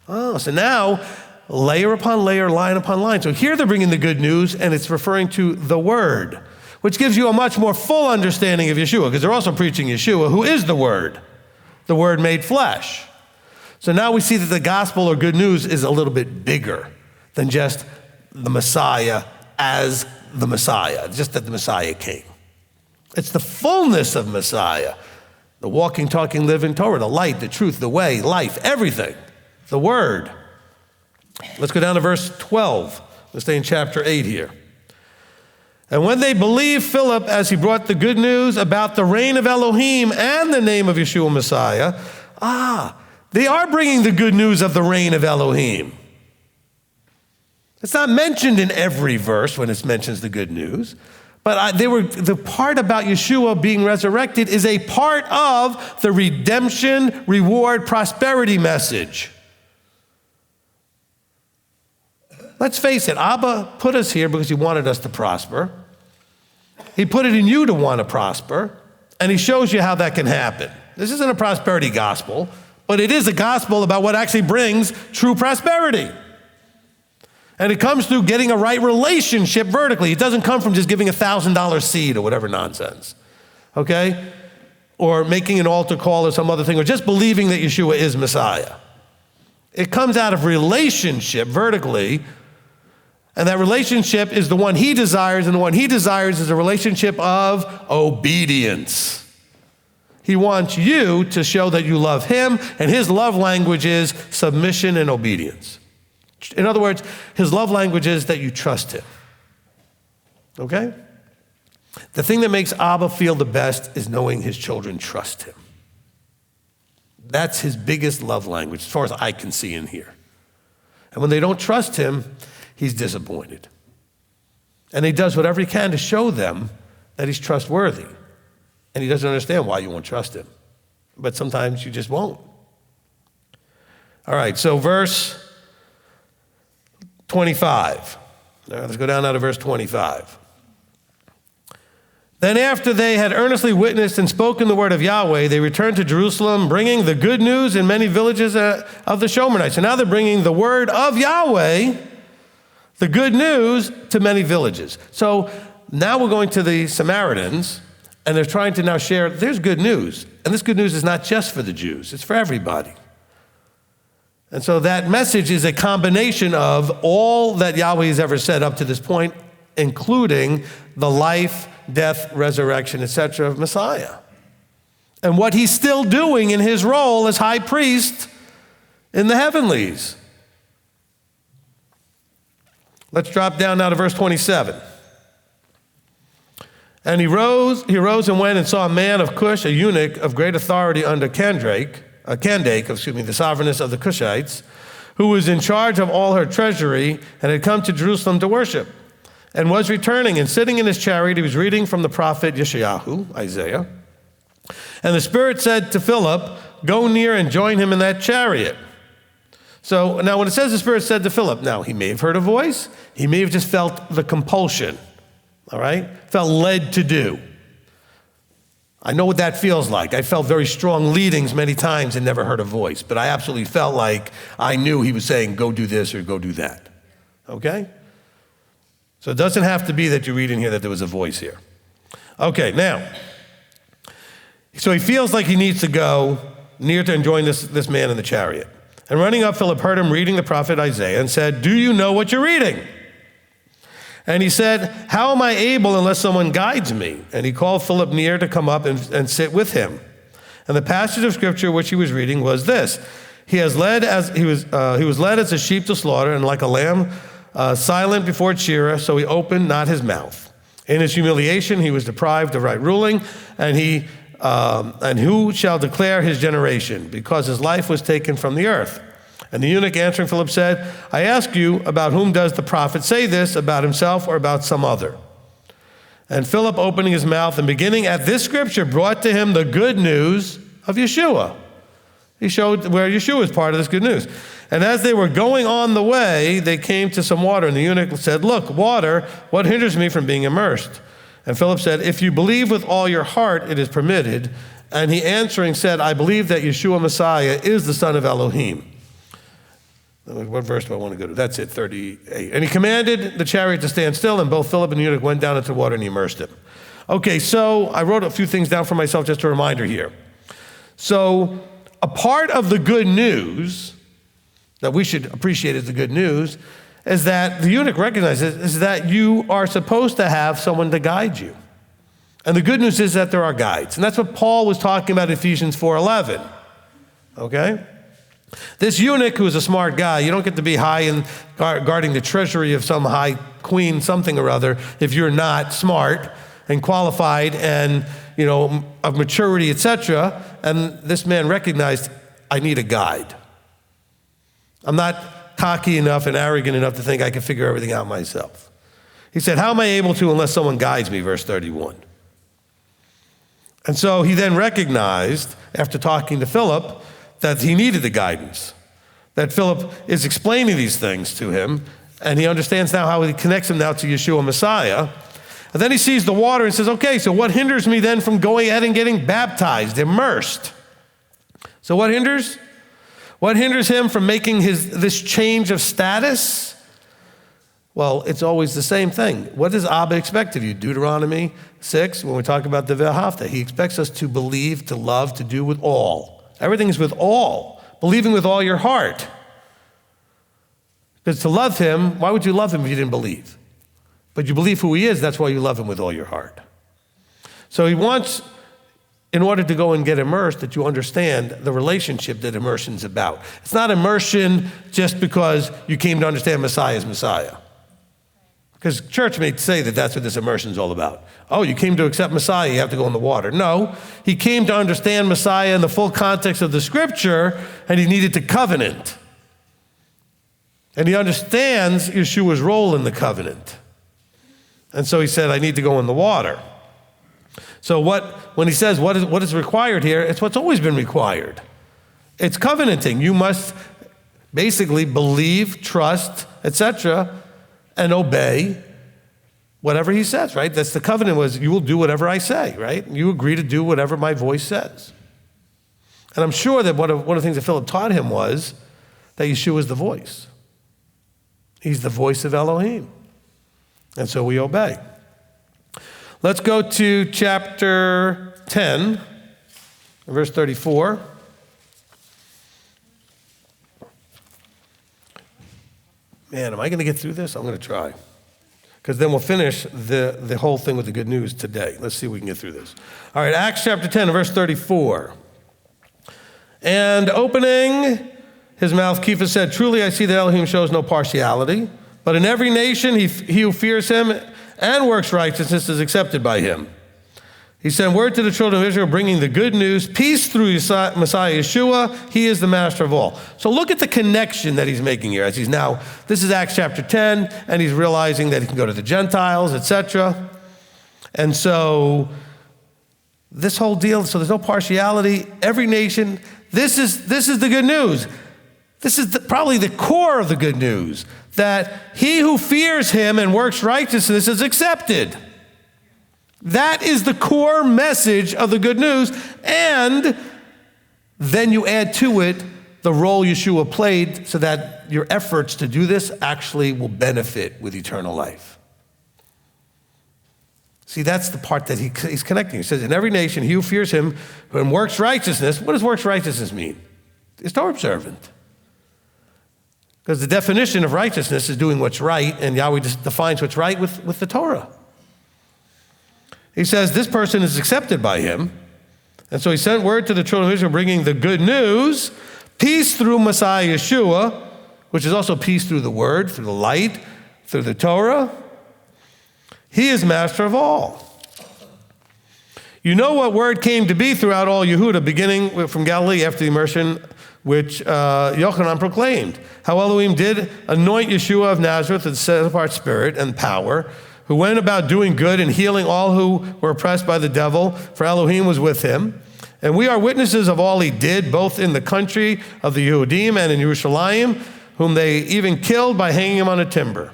Oh, so now layer upon layer, line upon line. So here they're bringing the good news, and it's referring to the Word, which gives you a much more full understanding of Yeshua, because they're also preaching Yeshua, who is the Word made flesh. So now we see that the gospel or good news is a little bit bigger than just the Messiah as the Messiah, just that the Messiah came. It's the fullness of Messiah, the walking, talking, living Torah, the light, the truth, the way, life, everything, the Word. Let's go down to verse 12. Let's stay in chapter 8 here. And when they believed Philip as he brought the good news about the reign of Elohim and the name of Yeshua Messiah, they are bringing the good news of the reign of Elohim. It's not mentioned in every verse when it mentions the good news, but the part about Yeshua being resurrected is a part of the redemption, reward, prosperity message. Let's face it, Abba put us here because he wanted us to prosper. He put it in you to want to prosper, and he shows you how that can happen. This isn't a prosperity gospel, but it is a gospel about what actually brings true prosperity. And it comes through getting a right relationship vertically. It doesn't come from just giving $1,000 seed or whatever nonsense, okay? Or making an altar call or some other thing, or just believing that Yeshua is Messiah. It comes out of relationship vertically. And that relationship is the one he desires, and the one he desires is a relationship of obedience. He wants you to show that you love him, and his love language is submission and obedience. In other words, his love language is that you trust him. Okay? The thing that makes Abba feel the best is knowing his children trust him. That's his biggest love language, as far as I can see in here. And when they don't trust him, he's disappointed. And he does whatever he can to show them that he's trustworthy. And he doesn't understand why you won't trust him. But sometimes you just won't. All right, so verse 25. Now, let's go down now to verse 25. Then after they had earnestly witnessed and spoken the word of Yahweh, they returned to Jerusalem, bringing the good news in many villages of the Shomerites. So now they're bringing the word of Yahweh, the good news, to many villages. So now we're going to the Samaritans, and they're trying to now share, there's good news. And this good news is not just for the Jews, it's for everybody. And so that message is a combination of all that Yahweh has ever said up to this point, including the life, death, resurrection, etc. of Messiah. And what he's still doing in his role as high priest in the heavenlies. Let's drop down now to verse 27. And he rose and went and saw a man of Cush, a eunuch of great authority under Kandake, the sovereigness of the Cushites, who was in charge of all her treasury and had come to Jerusalem to worship, and was returning, and sitting in his chariot, he was reading from the prophet Yeshayahu, Isaiah. And the Spirit said to Philip, go near and join him in that chariot. So now when it says the Spirit said to Philip, now he may have heard a voice, he may have just felt the compulsion, all right? Felt led to do. I know what that feels like. I felt very strong leadings many times and never heard a voice, but I absolutely felt like I knew he was saying, go do this or go do that, okay? So it doesn't have to be that you read in here that there was a voice here. Okay, now, so he feels like he needs to go near to and join this man in the chariot. And running up, Philip heard him reading the prophet Isaiah and said, "Do you know what you're reading?" And he said, "How am I able unless someone guides me?" And he called Philip near to come up and sit with him. And the passage of scripture which he was reading was this: he was led as a sheep to slaughter, and like a lamb silent before its shearer, so he opened not his mouth. In his humiliation he was deprived of right ruling, and who shall declare his generation? Because his life was taken from the earth. And the eunuch answering Philip said, "I ask you, about whom does the prophet say this, about himself or about some other?" And Philip, opening his mouth and beginning at this scripture, brought to him the good news of Yeshua. He showed where Yeshua is part of this good news. And as they were going on the way, they came to some water, and the eunuch said, "Look, water, what hinders me from being immersed?" And Philip said, "If you believe with all your heart, it is permitted." And he answering said, "I believe that Yeshua Messiah is the Son of Elohim." What verse do I want to go to? That's it, 38. And he commanded the chariot to stand still, and both Philip and the eunuch went down into the water and he immersed him. Okay, so I wrote a few things down for myself, just a reminder here. So a part of the good news that we should appreciate as the good news is that the eunuch recognizes is that you are supposed to have someone to guide you. And the good news is that there are guides. And that's what Paul was talking about in Ephesians 4:11. Okay? This eunuch, who is a smart guy, you don't get to be high in guarding the treasury of some high queen something or other if you're not smart and qualified and, of maturity, etc. And this man recognized, I need a guide. I'm not cocky enough and arrogant enough to think I can figure everything out myself. He said, "How am I able to unless someone guides me?" Verse 31. And so he then recognized, after talking to Philip, that he needed the guidance, that Philip is explaining these things to him, and he understands now how he connects him now to Yeshua Messiah. And then he sees the water and says, okay, so what hinders me then from going ahead and getting baptized, immersed? So what hinders? What hinders him from making this change of status? Well, it's always the same thing. What does Abba expect of you? Deuteronomy 6, when we talk about the V'ahavta, he expects us to believe, to love, to do with all. Everything is with all, believing with all your heart. Because to love him, why would you love him if you didn't believe? But you believe who he is, that's why you love him with all your heart. So he wants, in order to go and get immersed, that you understand the relationship that immersion's about. It's not immersion just because you came to understand Messiah is Messiah. Because church may say that that's what this immersion is all about. Oh, you came to accept Messiah, you have to go in the water. No, he came to understand Messiah in the full context of the scripture, and he needed to covenant. And he understands Yeshua's role in the covenant. And so he said, I need to go in the water. So when he says what is required here, it's what's always been required. It's covenanting. You must basically believe, trust, etc., and obey whatever he says, right? That's the covenant was, you will do whatever I say, right? You agree to do whatever my voice says. And I'm sure that one of the things that Philip taught him was that Yeshua is the voice. He's the voice of Elohim. And so we obey. Let's go to chapter 10, verse 34. Man, am I going to get through this? I'm going to try. Because then we'll finish the whole thing with the good news today. Let's see if we can get through this. All right, Acts chapter 10, verse 34. And opening his mouth, Cephas said, truly I see that Elohim shows no partiality, but in every nation he who fears him and works righteousness is accepted by him. He sent word to the children of Israel, bringing the good news, peace through Messiah Yeshua. He is the master of all. So look at the connection that he's making here. As he's now, this is Acts chapter 10, and he's realizing that he can go to the Gentiles, etc. And so this whole deal, so there's no partiality. Every nation, this is the good news. This is probably the core of the good news, that he who fears him and works righteousness is accepted. That is the core message of the good news. And then you add to it the role Yeshua played so that your efforts to do this actually will benefit with eternal life. See, that's the part that he's connecting. He says, in every nation, he who fears him and works righteousness. What does works righteousness mean? It's Torah observant. Because the definition of righteousness is doing what's right, and Yahweh just defines what's right with the Torah. He says this person is accepted by him. And so he sent word to the children of Israel bringing the good news, peace through Messiah Yeshua, which is also peace through the word, through the light, through the Torah. He is master of all. You know what word came to be throughout all Yehuda, beginning from Galilee after the immersion, which Yochanan proclaimed. How Elohim did anoint Yeshua of Nazareth with set-apart spirit and power, who went about doing good and healing all who were oppressed by the devil, for Elohim was with him. And we are witnesses of all he did, both in the country of the Yehudim and in Yerushalayim, whom they even killed by hanging him on a timber.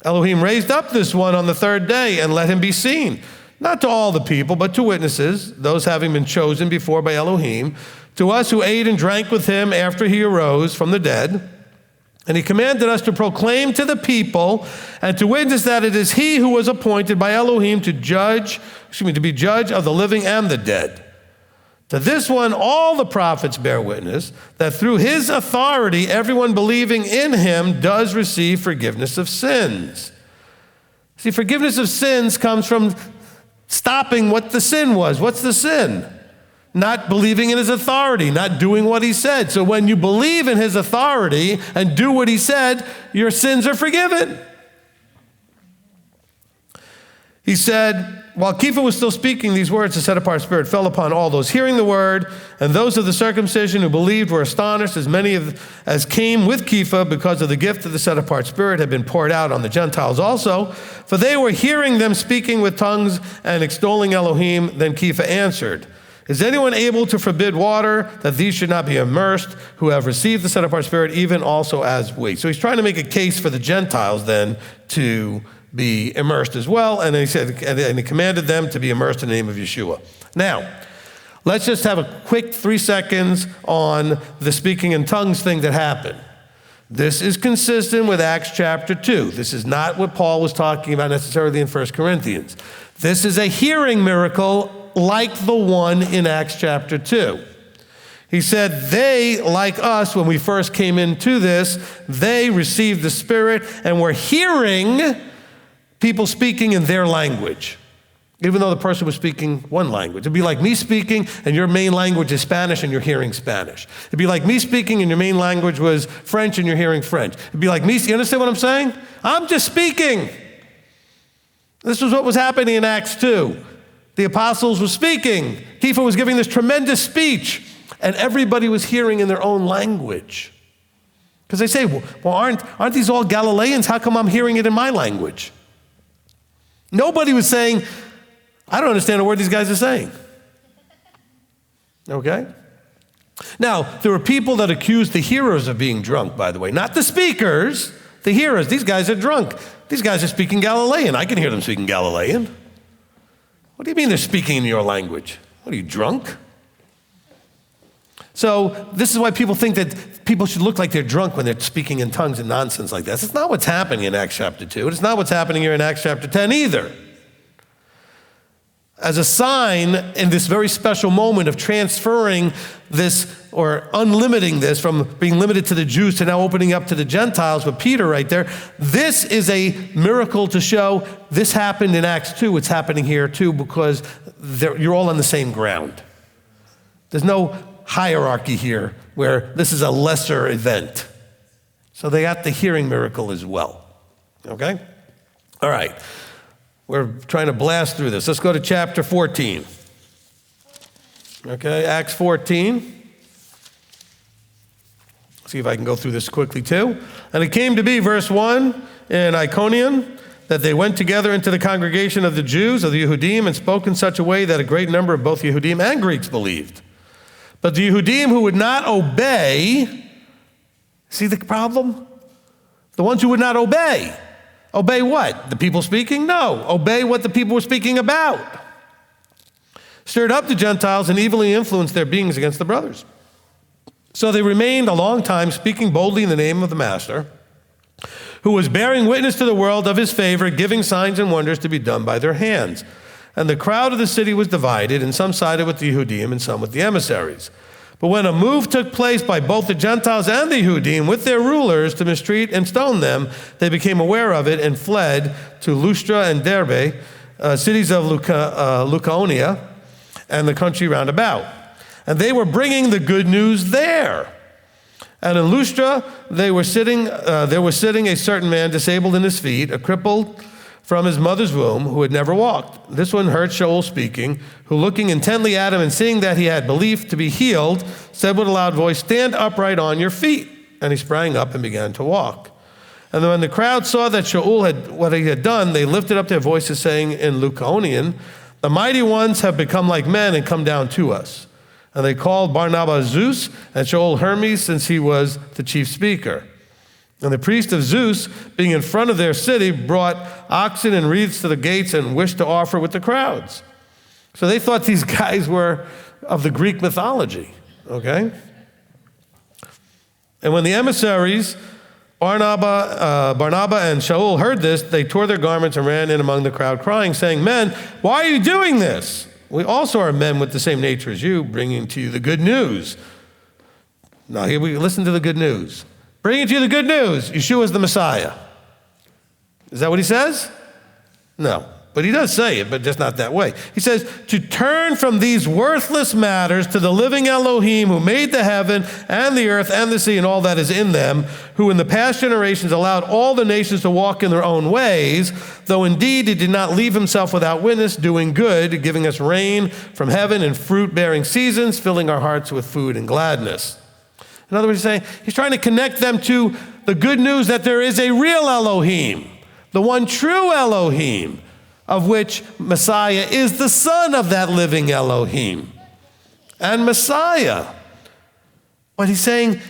Elohim raised up this one on the third day and let him be seen, not to all the people, but to witnesses, those having been chosen before by Elohim, to us who ate and drank with him after he arose from the dead. And he commanded us to proclaim to the people and to witness that it is he who was appointed by Elohim to be judge of the living and the dead. To this one, all the prophets bear witness that through his authority, everyone believing in him does receive forgiveness of sins. See, forgiveness of sins comes from stopping what the sin was. What's the sin? Not believing in his authority, not doing what he said. So when you believe in his authority and do what he said, your sins are forgiven. He said, while Kepha was still speaking these words, the set-apart spirit fell upon all those hearing the word, and those of the circumcision who believed were astonished, as many as came with Kepha, because of the gift of the set-apart spirit had been poured out on the Gentiles also. For they were hearing them speaking with tongues and extolling Elohim. Then Kepha answered, is anyone able to forbid water, that these should not be immersed, who have received the set-apart spirit, even also as we? So he's trying to make a case for the Gentiles then to be immersed as well, and he said, and he commanded them to be immersed in the name of Yeshua. Now, let's just have a quick 3 seconds on the speaking in tongues thing that happened. This is consistent with Acts chapter 2. This is not what Paul was talking about necessarily in 1 Corinthians. This is a hearing miracle like the one in Acts chapter 2. He said, they, like us, when we first came into this, they received the Spirit and were hearing people speaking in their language, even though the person was speaking one language. It'd be like me speaking and your main language is Spanish and you're hearing Spanish. It'd be like me speaking and your main language was French and you're hearing French. It'd be like me, you understand what I'm saying? I'm just speaking. This was what was happening in Acts 2. The apostles were speaking. Kepha was giving this tremendous speech, and everybody was hearing in their own language. Because they say, well, aren't these all Galileans? How come I'm hearing it in my language? Nobody was saying, I don't understand a word these guys are saying. Okay? Now, there were people that accused the hearers of being drunk, by the way. Not the speakers, the hearers. These guys are drunk. These guys are speaking Galilean. I can hear them speaking Galilean. What do you mean they're speaking in your language? What are you, drunk? So this is why people think that people should look like they're drunk when they're speaking in tongues and nonsense like that. It's not what's happening in Acts chapter 2. It's not what's happening here in Acts chapter 10 either. As a sign in this very special moment of transferring this or unlimiting this from being limited to the Jews to now opening up to the Gentiles with Peter right there, this is a miracle to show this happened in Acts 2. It's happening here too because you're all on the same ground. There's no hierarchy here where this is a lesser event. So they got the hearing miracle as well. Okay? All right. We're trying to blast through this. Let's go to chapter 14. Okay, Acts 14. See if I can go through this quickly too. And it came to be, verse 1, in Iconium, that they went together into the congregation of the Jews, of the Yehudim, and spoke in such a way that a great number of both Yehudim and Greeks believed. But the Yehudim who would not obey, see the problem? The ones who would not obey. Obey what? The people speaking? No. Obey what the people were speaking about. Stirred up the Gentiles and evilly influenced their beings against the brothers. So they remained a long time speaking boldly in the name of the Master, who was bearing witness to the world of his favor, giving signs and wonders to be done by their hands. And the crowd of the city was divided, and some sided with the Yehudim and some with the emissaries. But when a move took place by both the Gentiles and the Yehudim with their rulers to mistreat and stone them, they became aware of it and fled to Lystra and Derbe, cities of Lycaonia, and the country round about. And they were bringing the good news there. And in Lystra, there was sitting a certain man disabled in his feet, a crippled from his mother's womb, who had never walked. This one heard Shaul speaking, who looking intently at him and seeing that he had belief to be healed, said with a loud voice, "Stand upright on your feet." And he sprang up and began to walk. And when the crowd saw that Shaul had what he had done, they lifted up their voices, saying in Lycaonian, "The mighty ones have become like men and come down to us." And they called Barnabas Zeus and Shaul Hermes, since he was the chief speaker. And the priest of Zeus, being in front of their city, brought oxen and wreaths to the gates and wished to offer with the crowds. So they thought these guys were of the Greek mythology, okay? And when the emissaries, Barnabas and Shaul, heard this, they tore their garments and ran in among the crowd, crying, saying, "Men, why are you doing this? We also are men with the same nature as you, bringing to you the good news." Now here we listen to the good news. Bringing to you the good news, Yeshua is the Messiah. Is that what he says? No, but he does say it, but just not that way. He says, to turn from these worthless matters to the living Elohim, who made the heaven and the earth and the sea and all that is in them, who in the past generations allowed all the nations to walk in their own ways, though indeed he did not leave himself without witness, doing good, giving us rain from heaven and fruit-bearing seasons, filling our hearts with food and gladness. In other words, he's trying to connect them to the good news that there is a real Elohim, the one true Elohim, of which Messiah is the son of that living Elohim and Messiah. But he's saying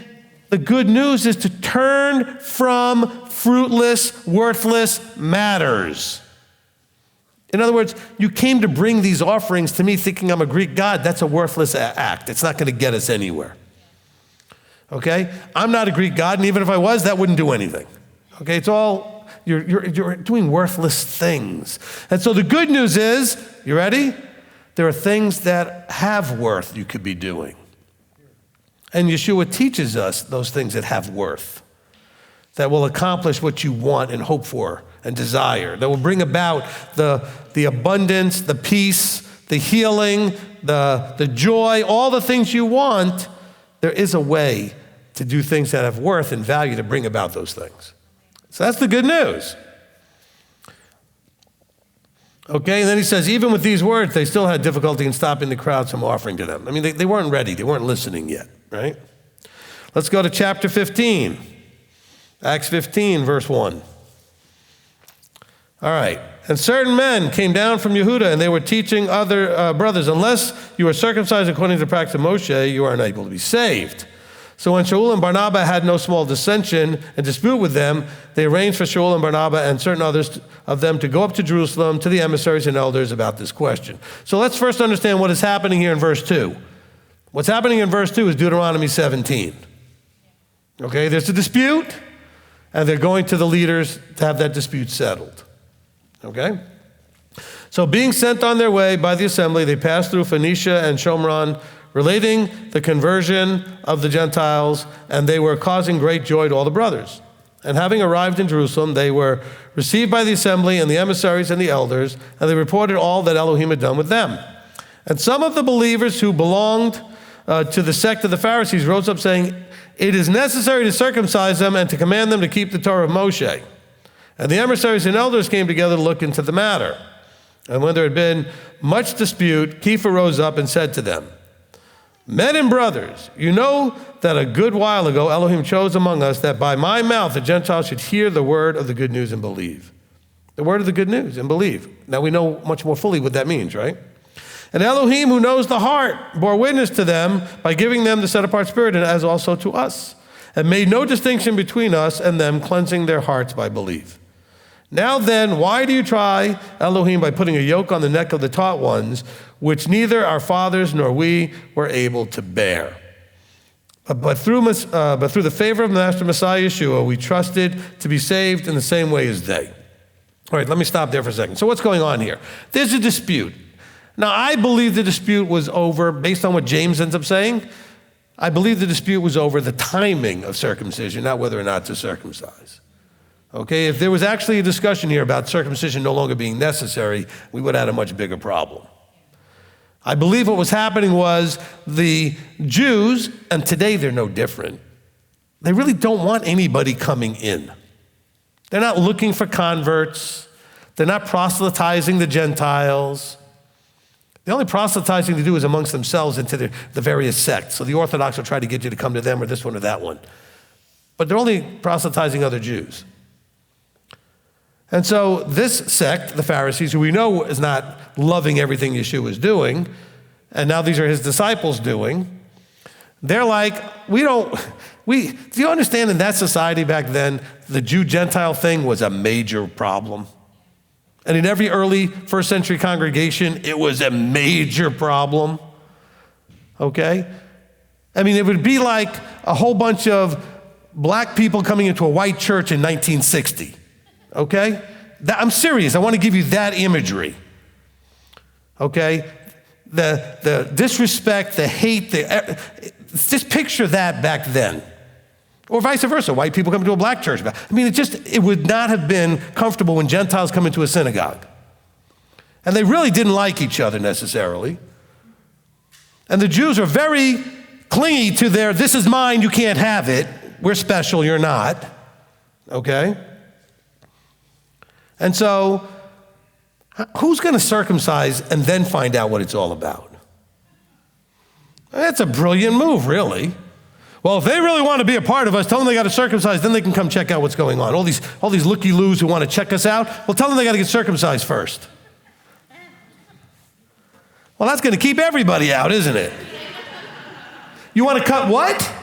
the good news is to turn from fruitless, worthless matters. In other words, you came to bring these offerings to me thinking I'm a Greek god. That's a worthless act. It's not going to get us anywhere. Okay? I'm not a Greek god, and even if I was, that wouldn't do anything. Okay? It's all, you're doing worthless things. And so the good news is, you ready? There are things that have worth you could be doing. And Yeshua teaches us those things that have worth, that will accomplish what you want and hope for and desire, that will bring about the abundance, the peace, the healing, the joy, all the things you want. There is a way to do things that have worth and value to bring about those things. So that's the good news. Okay, and then he says, even with these words, they still had difficulty in stopping the crowds from offering to them. I mean, they weren't ready. They weren't listening yet, right? Let's go to chapter 15. Acts 15, verse 1. All right. And certain men came down from Yehuda, and they were teaching other brothers, unless you are circumcised according to the practice of Moshe, you are unable to be saved. So when Shaul and Barnabas had no small dissension and dispute with them, they arranged for Shaul and Barnabas and certain others of them to go up to Jerusalem to the emissaries and elders about this question. So let's first understand what is happening here in verse 2. What's happening in verse 2 is Deuteronomy 17. Okay, there's a dispute, and they're going to the leaders to have that dispute settled. Okay? So being sent on their way by the assembly, they passed through Phoenicia and Shomron, relating the conversion of the Gentiles, and they were causing great joy to all the brothers. And having arrived in Jerusalem, they were received by the assembly and the emissaries and the elders, and they reported all that Elohim had done with them. And some of the believers who belonged to the sect of the Pharisees rose up saying, it is necessary to circumcise them and to command them to keep the Torah of Moshe. And the emissaries and elders came together to look into the matter. And when there had been much dispute, Kepha rose up and said to them, men and brothers, you know that a good while ago Elohim chose among us that by my mouth the Gentiles should hear the word of the good news and believe. The word of the good news and believe. Now we know much more fully what that means, right? And Elohim, who knows the heart, bore witness to them by giving them the set-apart spirit, and as also to us, and made no distinction between us and them, cleansing their hearts by belief. Now then, why do you try Elohim by putting a yoke on the neck of the taught ones, which neither our fathers nor we were able to bear? But through the favor of Master Messiah Yeshua, we trusted to be saved in the same way as they. All right, let me stop there for a second. So what's going on here? There's a dispute. Now, I believe the dispute was over, based on what James ends up saying, I believe the dispute was over the timing of circumcision, not whether or not to circumcise. Okay, if there was actually a discussion here about circumcision no longer being necessary, we would have had a much bigger problem. I believe what was happening was the Jews, and today they're no different, they really don't want anybody coming in. They're not looking for converts. They're not proselytizing the Gentiles. The only proselytizing to do is amongst themselves into the various sects. So the Orthodox will try to get you to come to them or this one or that one. But they're only proselytizing other Jews. And so this sect, the Pharisees, who we know is not loving everything Yeshua is doing, and now these are his disciples doing, they're like, do you understand in that society back then, the Jew-Gentile thing was a major problem? And in every early first century congregation, it was a major problem, okay? I mean, it would be like a whole bunch of black people coming into a white church in 1960, okay? I'm serious, I want to give you that imagery, okay? The disrespect, the hate, just picture that back then. Or vice versa, white people come to a black church. I mean, it would not have been comfortable when Gentiles come into a synagogue. And they really didn't like each other necessarily. And the Jews are very clingy to their, this is mine, you can't have it. We're special, you're not. Okay? And so, who's going to circumcise and then find out what it's all about? That's a brilliant move, really. Well, if they really want to be a part of us, tell them they got to circumcise, then they can come check out what's going on. All these looky-loos who want to check us out, well, tell them they got to get circumcised first. Well, that's going to keep everybody out, isn't it? You want to cut what?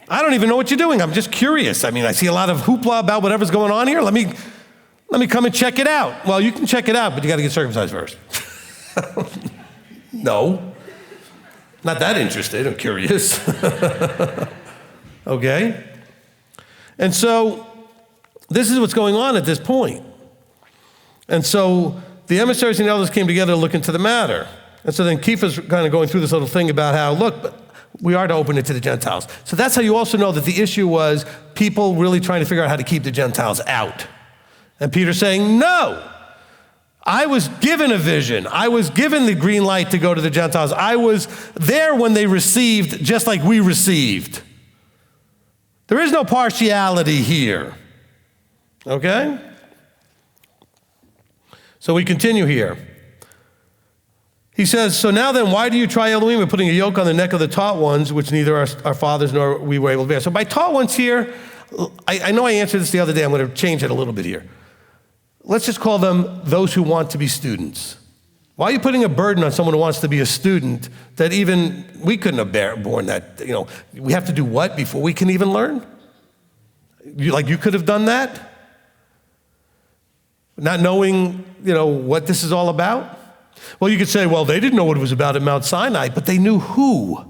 I don't even know what you're doing. I'm just curious. I mean, I see a lot of hoopla about whatever's going on here. Let me come and check it out. Well, you can check it out, but you got to get circumcised first. No. Not that interested, I'm curious. Okay? And so, this is what's going on at this point. And so, the emissaries and elders came together to look into the matter. And so then Kepha's kind of going through this little thing about how, look, but we are to open it to the Gentiles. So that's how you also know that the issue was people really trying to figure out how to keep the Gentiles out. And Peter's saying, no. I was given a vision. I was given the green light to go to the Gentiles. I was there when they received, just like we received. There is no partiality here. Okay? So we continue here. He says, so now then, why do you try Elohim by putting a yoke on the neck of the taught ones, which neither our fathers nor we were able to bear? So by taught ones here, I know I answered this the other day. I'm going to change it a little bit here. Let's just call them those who want to be students. Why are you putting a burden on someone who wants to be a student that even we couldn't have borne that? You know, we have to do what before we can even learn? You could have done that? Not knowing, what this is all about? Well, you could say, well, they didn't know what it was about at Mount Sinai, but they knew who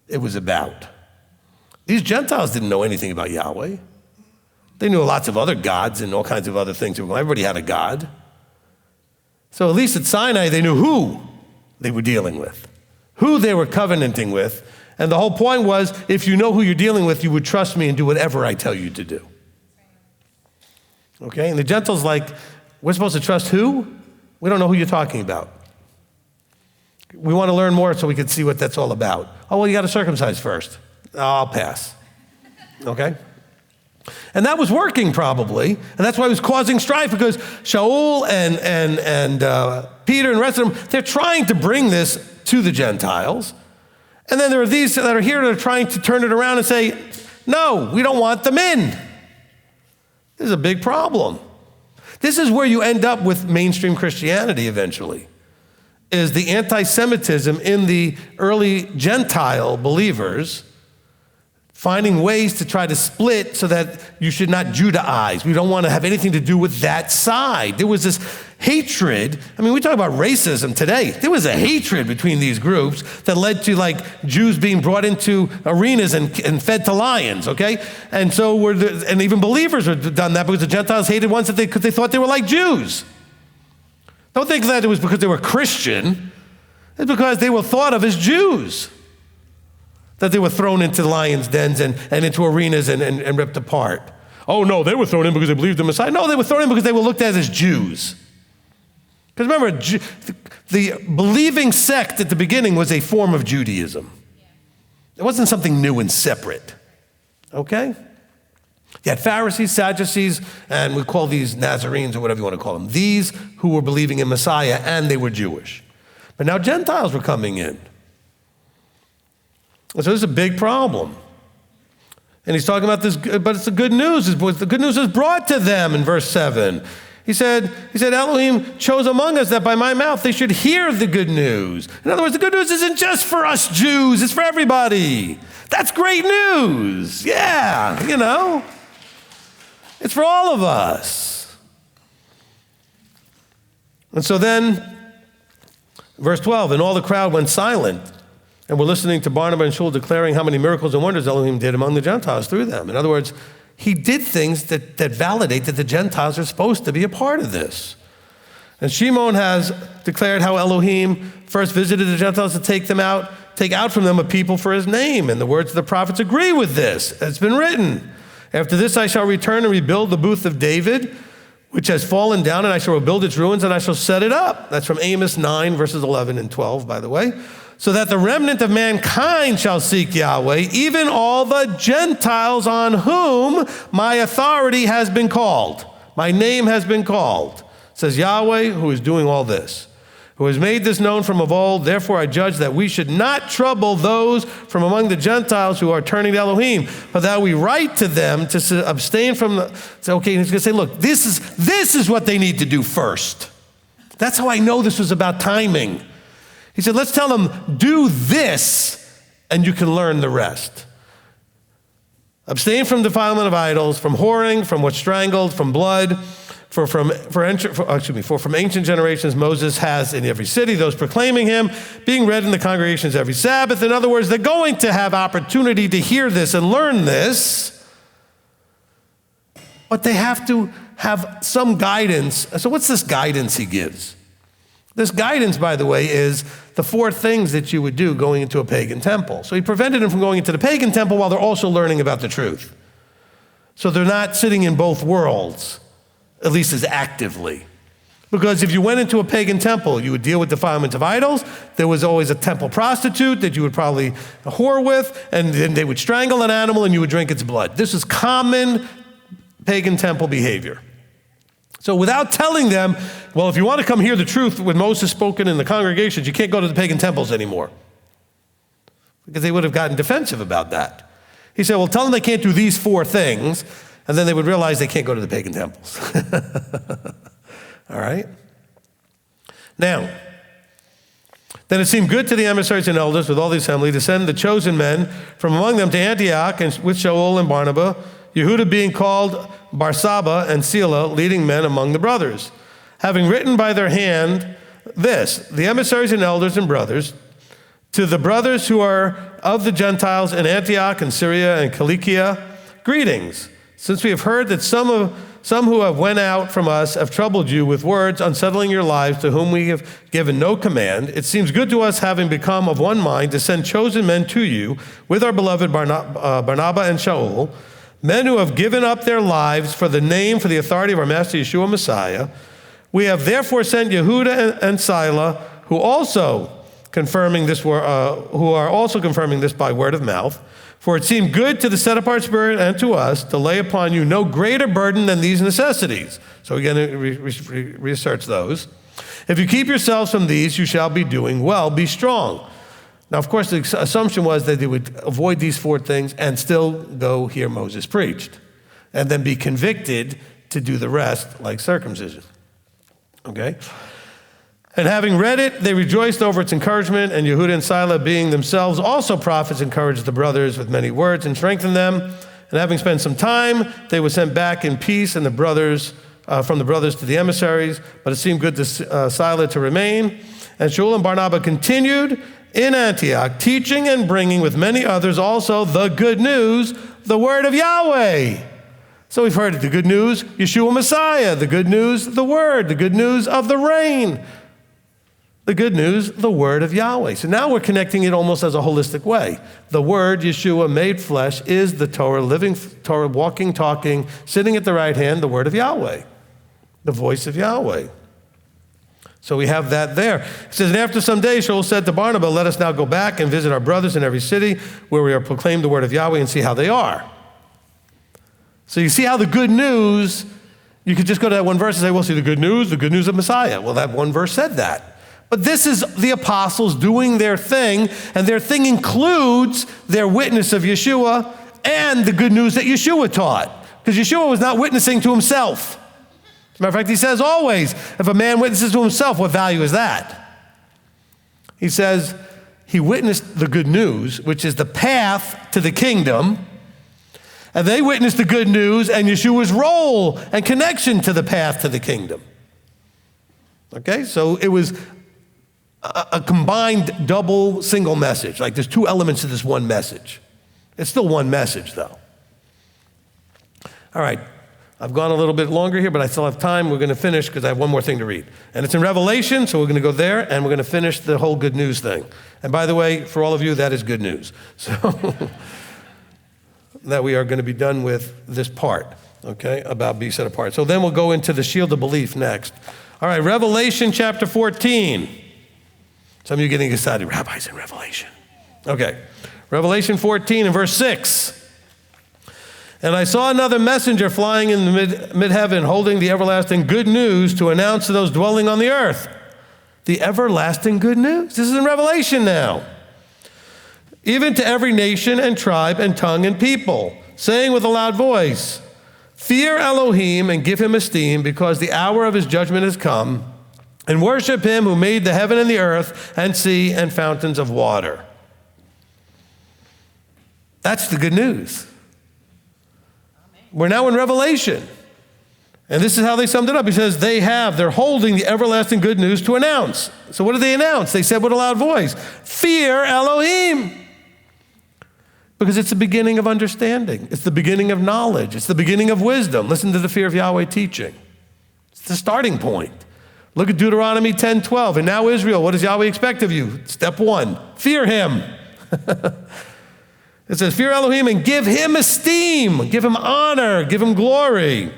it was about. These Gentiles didn't know anything about Yahweh. They knew lots of other gods and all kinds of other things. Everybody had a god. So at least at Sinai, they knew who they were dealing with, who they were covenanting with. And the whole point was, if you know who you're dealing with, you would trust me and do whatever I tell you to do. Okay? And the Gentiles we're supposed to trust who? We don't know who you're talking about. We want to learn more so we can see what that's all about. Oh, well, you got to circumcise first. I'll pass. Okay? And that was working probably, and that's why it was causing strife, because Shaul and Peter and the rest of them, they're trying to bring this to the Gentiles. And then there are these that are here that are trying to turn it around and say, no, we don't want them in. This is a big problem. This is where you end up with mainstream Christianity eventually, is the anti-Semitism in the early Gentile believers finding ways to try to split so that you should not Judaize. We don't want to have anything to do with that side. There was this hatred. I mean, we talk about racism today. There was a hatred between these groups that led to Jews being brought into arenas and fed to lions, okay? And so and even believers have done that because the Gentiles hated ones because they thought they were like Jews. Don't think that it was because they were Christian. It's because they were thought of as Jews, that they were thrown into lions' dens and into arenas and ripped apart. Oh, no, they were thrown in because they believed in Messiah. No, they were thrown in because they were looked at as Jews. Because remember, the believing sect at the beginning was a form of Judaism. It wasn't something new and separate, okay? You had Pharisees, Sadducees, and we call these Nazarenes or whatever you want to call them. These who were believing in Messiah, and they were Jewish. But now Gentiles were coming in. And so this is a big problem. And he's talking about this, but it's the good news. The good news is brought to them in verse 7. He said, Elohim chose among us that by my mouth they should hear the good news. In other words, the good news isn't just for us Jews, it's for everybody. That's great news. Yeah, you know. It's for all of us. And so then, verse 12, and all the crowd went silent and were listening to Barnabas and Shaul declaring how many miracles and wonders Elohim did among the Gentiles through them. In other words, he did things that validate that the Gentiles are supposed to be a part of this. And Shimon has declared how Elohim first visited the Gentiles to take out from them a people for his name. And the words of the prophets agree with this. It's been written. After this I shall return and rebuild the booth of David, which has fallen down, and I shall rebuild its ruins, and I shall set it up. That's from Amos 9, verses 11 and 12, by the way. So that the remnant of mankind shall seek Yahweh, even all the Gentiles on whom my authority has been called. My name has been called, says Yahweh, who is doing all this, who has made this known from of old. Therefore I judge that we should not trouble those from among the Gentiles who are turning to Elohim, but that we write to them to abstain from okay, he's going to say, look, this is what they need to do first. That's how I know this was about timing. He said, let's tell them, do this, and you can learn the rest. Abstain from defilement of idols, from whoring, from what's strangled, from blood. For from ancient generations Moses has in every city those proclaiming him, being read in the congregations every Sabbath. In other words, they're going to have opportunity to hear this and learn this, but they have to have some guidance. So what's this guidance he gives? This guidance, by the way, is the 4 things that you would do going into a pagan temple. So he prevented them from going into the pagan temple while they're also learning about the truth. So they're not sitting in both worlds, at least as actively. Because if you went into a pagan temple, you would deal with defilement of idols. There was always a temple prostitute that you would probably whore with, and then they would strangle an animal and you would drink its blood. This is common pagan temple behavior. So without telling them, well, if you want to come hear the truth when Moses spoken in the congregations, you can't go to the pagan temples anymore. Because they would have gotten defensive about that. He said, well, tell them they can't do these 4 things, and then they would realize they can't go to the pagan temples. All right? Now, then it seemed good to the emissaries and elders with all the assembly to send the chosen men from among them to Antioch and with Shaul and Barnabas, Yehuda being called Barsabba and Sila, leading men among the brothers, having written by their hand this, the emissaries and elders and brothers, to the brothers who are of the Gentiles in Antioch and Syria and Cilicia, greetings. Since we have heard that some who have went out from us have troubled you with words, unsettling your lives, to whom we have given no command, it seems good to us, having become of one mind, to send chosen men to you with our beloved Barnabas and Shaul, men who have given up their lives for the name, for the authority of our Master Yeshua Messiah. We have therefore sent Yehuda and Sila, who are also confirming this by word of mouth. For it seemed good to the set-apart spirit and to us to lay upon you no greater burden than these necessities. So we're going to research those. If you keep yourselves from these, you shall be doing well. Be strong. Now, of course, the assumption was that they would avoid these 4 things and still go hear Moses preached, and then be convicted to do the rest, like circumcision. Okay? And having read it, they rejoiced over its encouragement, and Yehuda and Sila, being themselves also prophets, encouraged the brothers with many words and strengthened them. And having spent some time, they were sent back in peace, and the brothers from the brothers to the emissaries. But it seemed good to Sila to remain. And Shaul and Barnabas continued in Antioch, teaching and bringing with many others also the good news, the word of Yahweh. So we've heard the good news, Yeshua Messiah, the good news, the word, the good news of the rain. The good news, the word of Yahweh. So now we're connecting it almost as a holistic way. The word, Yeshua, made flesh, is the Torah, living Torah, walking, talking, sitting at the right hand, the word of Yahweh, the voice of Yahweh. So we have that there. It says, and after some days, Shaul said to Barnabas, let us now go back and visit our brothers in every city where we are proclaimed the word of Yahweh and see how they are. So you see how the good news, you could just go to that one verse and say, well, see the good news of Messiah. Well, that one verse said that. But this is the apostles doing their thing, and their thing includes their witness of Yeshua and the good news that Yeshua taught. Because Yeshua was not witnessing to himself. As a matter of fact, he says always, if a man witnesses to himself, what value is that? He says he witnessed the good news, which is the path to the kingdom, and they witnessed the good news and Yeshua's role and connection to the path to the kingdom. Okay, so it was a combined double single message. Like there's two elements to this one message. It's still one message though. All right, I've gone a little bit longer here, but I still have time. We're going to finish because I have one more thing to read. And it's in Revelation, so we're going to go there and we're going to finish the whole good news thing. And by the way, for all of you, that is good news. So that we are going to be done with this part, okay, about being set apart. So then we'll go into the shield of belief next. All right, Revelation chapter 14. Some of you getting excited, rabbis in Revelation. Okay, Revelation 14 and verse 6. And I saw another messenger flying in the mid-heaven, holding the everlasting good news to announce to those dwelling on the earth. The everlasting good news. This is in Revelation now. Even to every nation and tribe and tongue and people, saying with a loud voice, fear Elohim and give him esteem, because the hour of his judgment has come. And worship him who made the heaven and the earth and sea and fountains of water. That's the good news. We're now in Revelation. And this is how they summed it up. He says, they're holding the everlasting good news to announce. So what did they announce? They said with a loud voice, fear Elohim. Because it's the beginning of understanding. It's the beginning of knowledge. It's the beginning of wisdom. Listen to the fear of Yahweh teaching. It's the starting point. Look at Deuteronomy 10:12. And now Israel, what does Yahweh expect of you? Step one, fear him. It says, fear Elohim and give him esteem, give him honor, give him glory.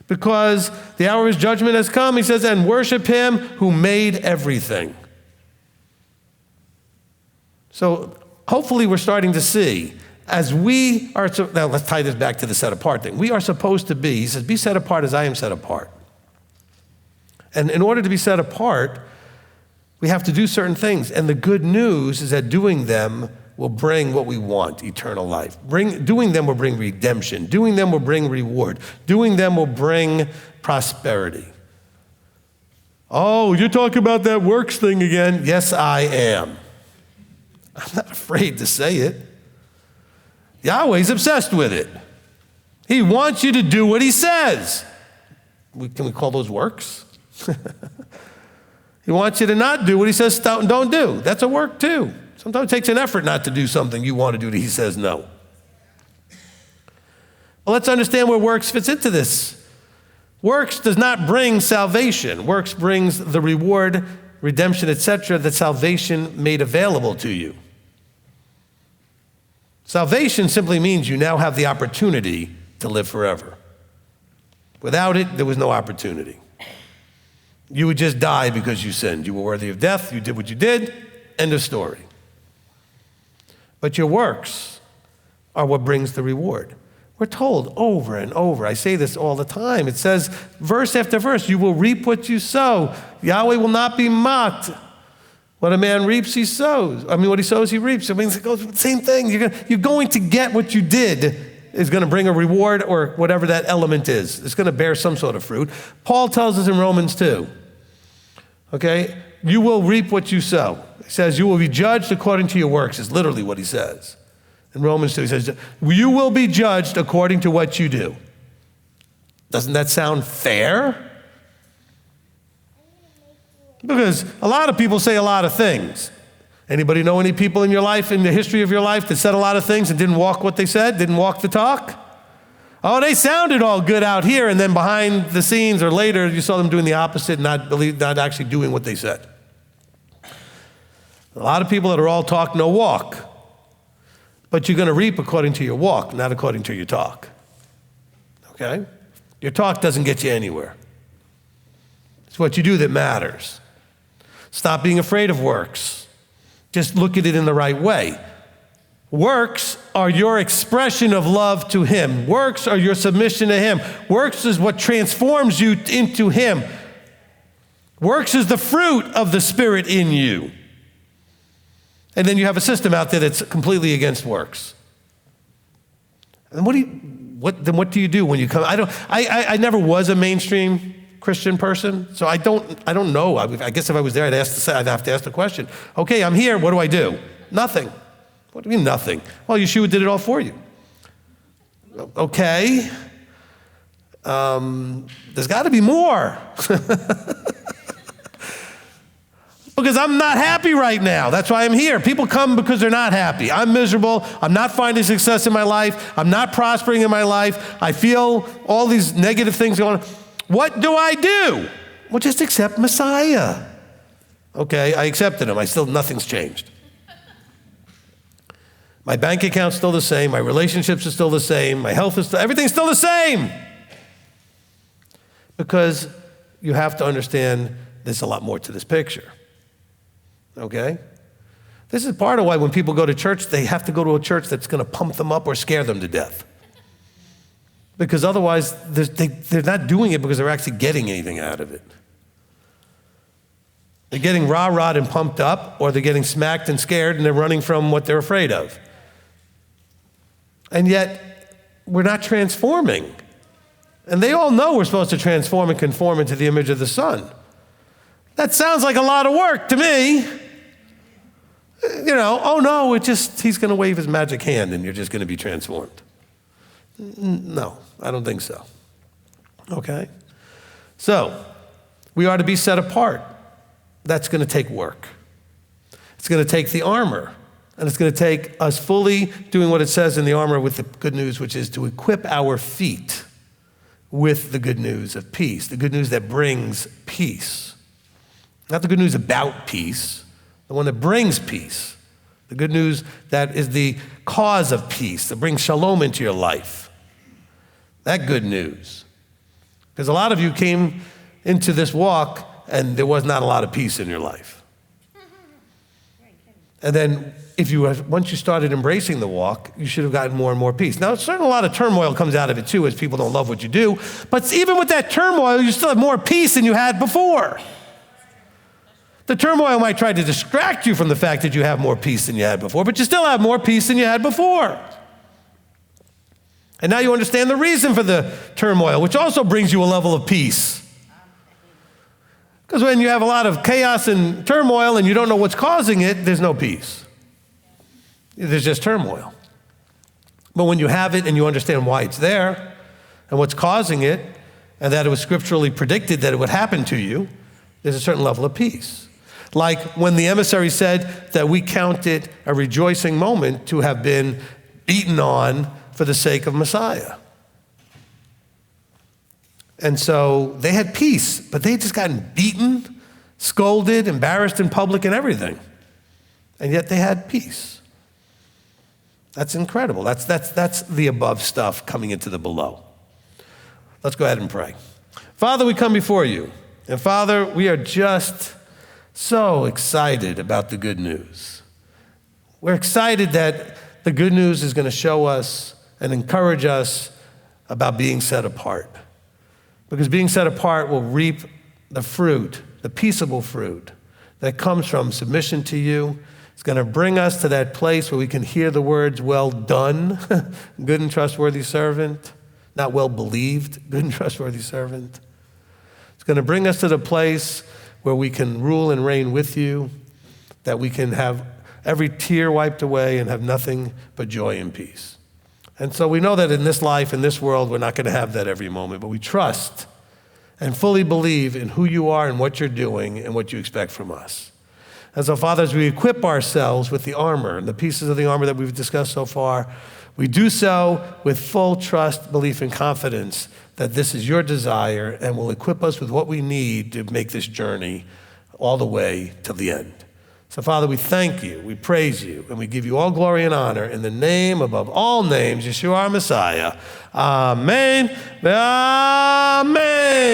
Because the hour of his judgment has come, he says, and worship him who made everything. So hopefully we're starting to see, as we are, now let's tie this back to the set apart thing. We are supposed to be, he says, be set apart as I am set apart. And in order to be set apart, we have to do certain things. And the good news is that doing them will bring what we want, eternal life. Doing them will bring redemption. Doing them will bring reward. Doing them will bring prosperity. Oh, you're talking about that works thing again? Yes, I am. I'm not afraid to say it. Yahweh's obsessed with it. He wants you to do what he says. Can we call those works? He wants you to not do what he says don't do. That's a work too. Sometimes it takes an effort not to do something you want to do that he says no. Well, let's understand where works fits into this. Works does not bring salvation. Works brings the reward, redemption, etc., that salvation made available to you. Salvation simply means you now have the opportunity to live forever. Without it, there was no opportunity. You would just die because you sinned. You were worthy of death. You did what you did. End of story. But your works are what brings the reward. We're told over and over. I say this all the time. It says, verse after verse, you will reap what you sow. Yahweh will not be mocked. What a man reaps, he sows. What he sows, he reaps. It goes same thing. You're going to get what you did is going to bring a reward or whatever that element is. It's going to bear some sort of fruit. Paul tells us in Romans 2, okay, you will reap what you sow. He says you will be judged according to your works, is literally what he says. In Romans 2, he says, you will be judged according to what you do. Doesn't that sound fair? Because a lot of people say a lot of things. Anybody know any people in your life, in the history of your life, that said a lot of things and didn't walk what they said, didn't walk the talk? Oh, they sounded all good out here, and then behind the scenes or later, you saw them doing the opposite, not actually doing what they said. A lot of people that are all talk, no walk. But you're going to reap according to your walk, not according to your talk. Okay? Your talk doesn't get you anywhere. It's what you do that matters. Stop being afraid of works. Just look at it in the right way. Works are your expression of love to him. Works are your submission to him. Works is what transforms you into him. Works is the fruit of the Spirit in you. And then you have a system out there that's completely against works. And what do you do when you come? I never was a mainstream Christian person, so I don't know. I guess if I was there, I'd have to ask the question. Okay, I'm here. What do I do? Nothing. What do you mean nothing? Well, Yeshua did it all for you. Okay. There's got to be more. Because I'm not happy right now. That's why I'm here. People come because they're not happy. I'm miserable. I'm not finding success in my life. I'm not prospering in my life. I feel all these negative things going on. What do I do? Well, just accept Messiah. Okay, I accepted him. Nothing's changed. My bank account's still the same. My relationships are still the same. My health is everything's still the same. Because you have to understand there's a lot more to this picture. Okay? This is part of why when people go to church, they have to go to a church that's going to pump them up or scare them to death. Because otherwise, they're not doing it because they're actually getting anything out of it. They're getting rah-rahed and pumped up, or they're getting smacked and scared, and they're running from what they're afraid of. And yet, we're not transforming. And they all know we're supposed to transform and conform into the image of the Son. That sounds like a lot of work to me. Oh no, he's going to wave his magic hand and you're just going to be transformed. No, I don't think so. Okay? So, we are to be set apart. That's going to take work. It's going to take the armor. And it's going to take us fully doing what it says in the armor with the good news, which is to equip our feet with the good news of peace, the good news that brings peace. Not the good news about peace, the one that brings peace. The good news that is the cause of peace, that brings shalom into your life. That good news. Because a lot of you came into this walk and there was not a lot of peace in your life. And then once you started embracing the walk, you should have gotten more and more peace. Now, certainly a lot of turmoil comes out of it too, as people don't love what you do. But even with that turmoil, you still have more peace than you had before. The turmoil might try to distract you from the fact that you have more peace than you had before, but you still have more peace than you had before. And now you understand the reason for the turmoil, which also brings you a level of peace. Because when you have a lot of chaos and turmoil and you don't know what's causing it, there's no peace. There's just turmoil. But when you have it and you understand why it's there and what's causing it, and that it was scripturally predicted that it would happen to you, there's a certain level of peace. Like when the emissary said that we count it a rejoicing moment to have been beaten on for the sake of Messiah. And so they had peace, but they had just gotten beaten, scolded, embarrassed in public and everything. And yet they had peace. That's incredible. That's the above stuff coming into the below. Let's go ahead and pray. Father, we come before you. And Father, we are just so excited about the good news. We're excited that the good news is going to show us and encourage us about being set apart. Because being set apart will reap the fruit, the peaceable fruit that comes from submission to you. It's going to bring us to that place where we can hear the words, well done, good and trustworthy servant. Not well believed, good and trustworthy servant. It's going to bring us to the place where we can rule and reign with you, that we can have every tear wiped away and have nothing but joy and peace. And so we know that in this life, in this world, we're not going to have that every moment, but we trust and fully believe in who you are and what you're doing and what you expect from us. And so, Father, as we equip ourselves with the armor and the pieces of the armor that we've discussed so far, we do so with full trust, belief, and confidence that this is your desire and will equip us with what we need to make this journey all the way to the end. So, Father, we thank you, we praise you, and we give you all glory and honor in the name above all names, Yeshua our Messiah. Amen. Amen.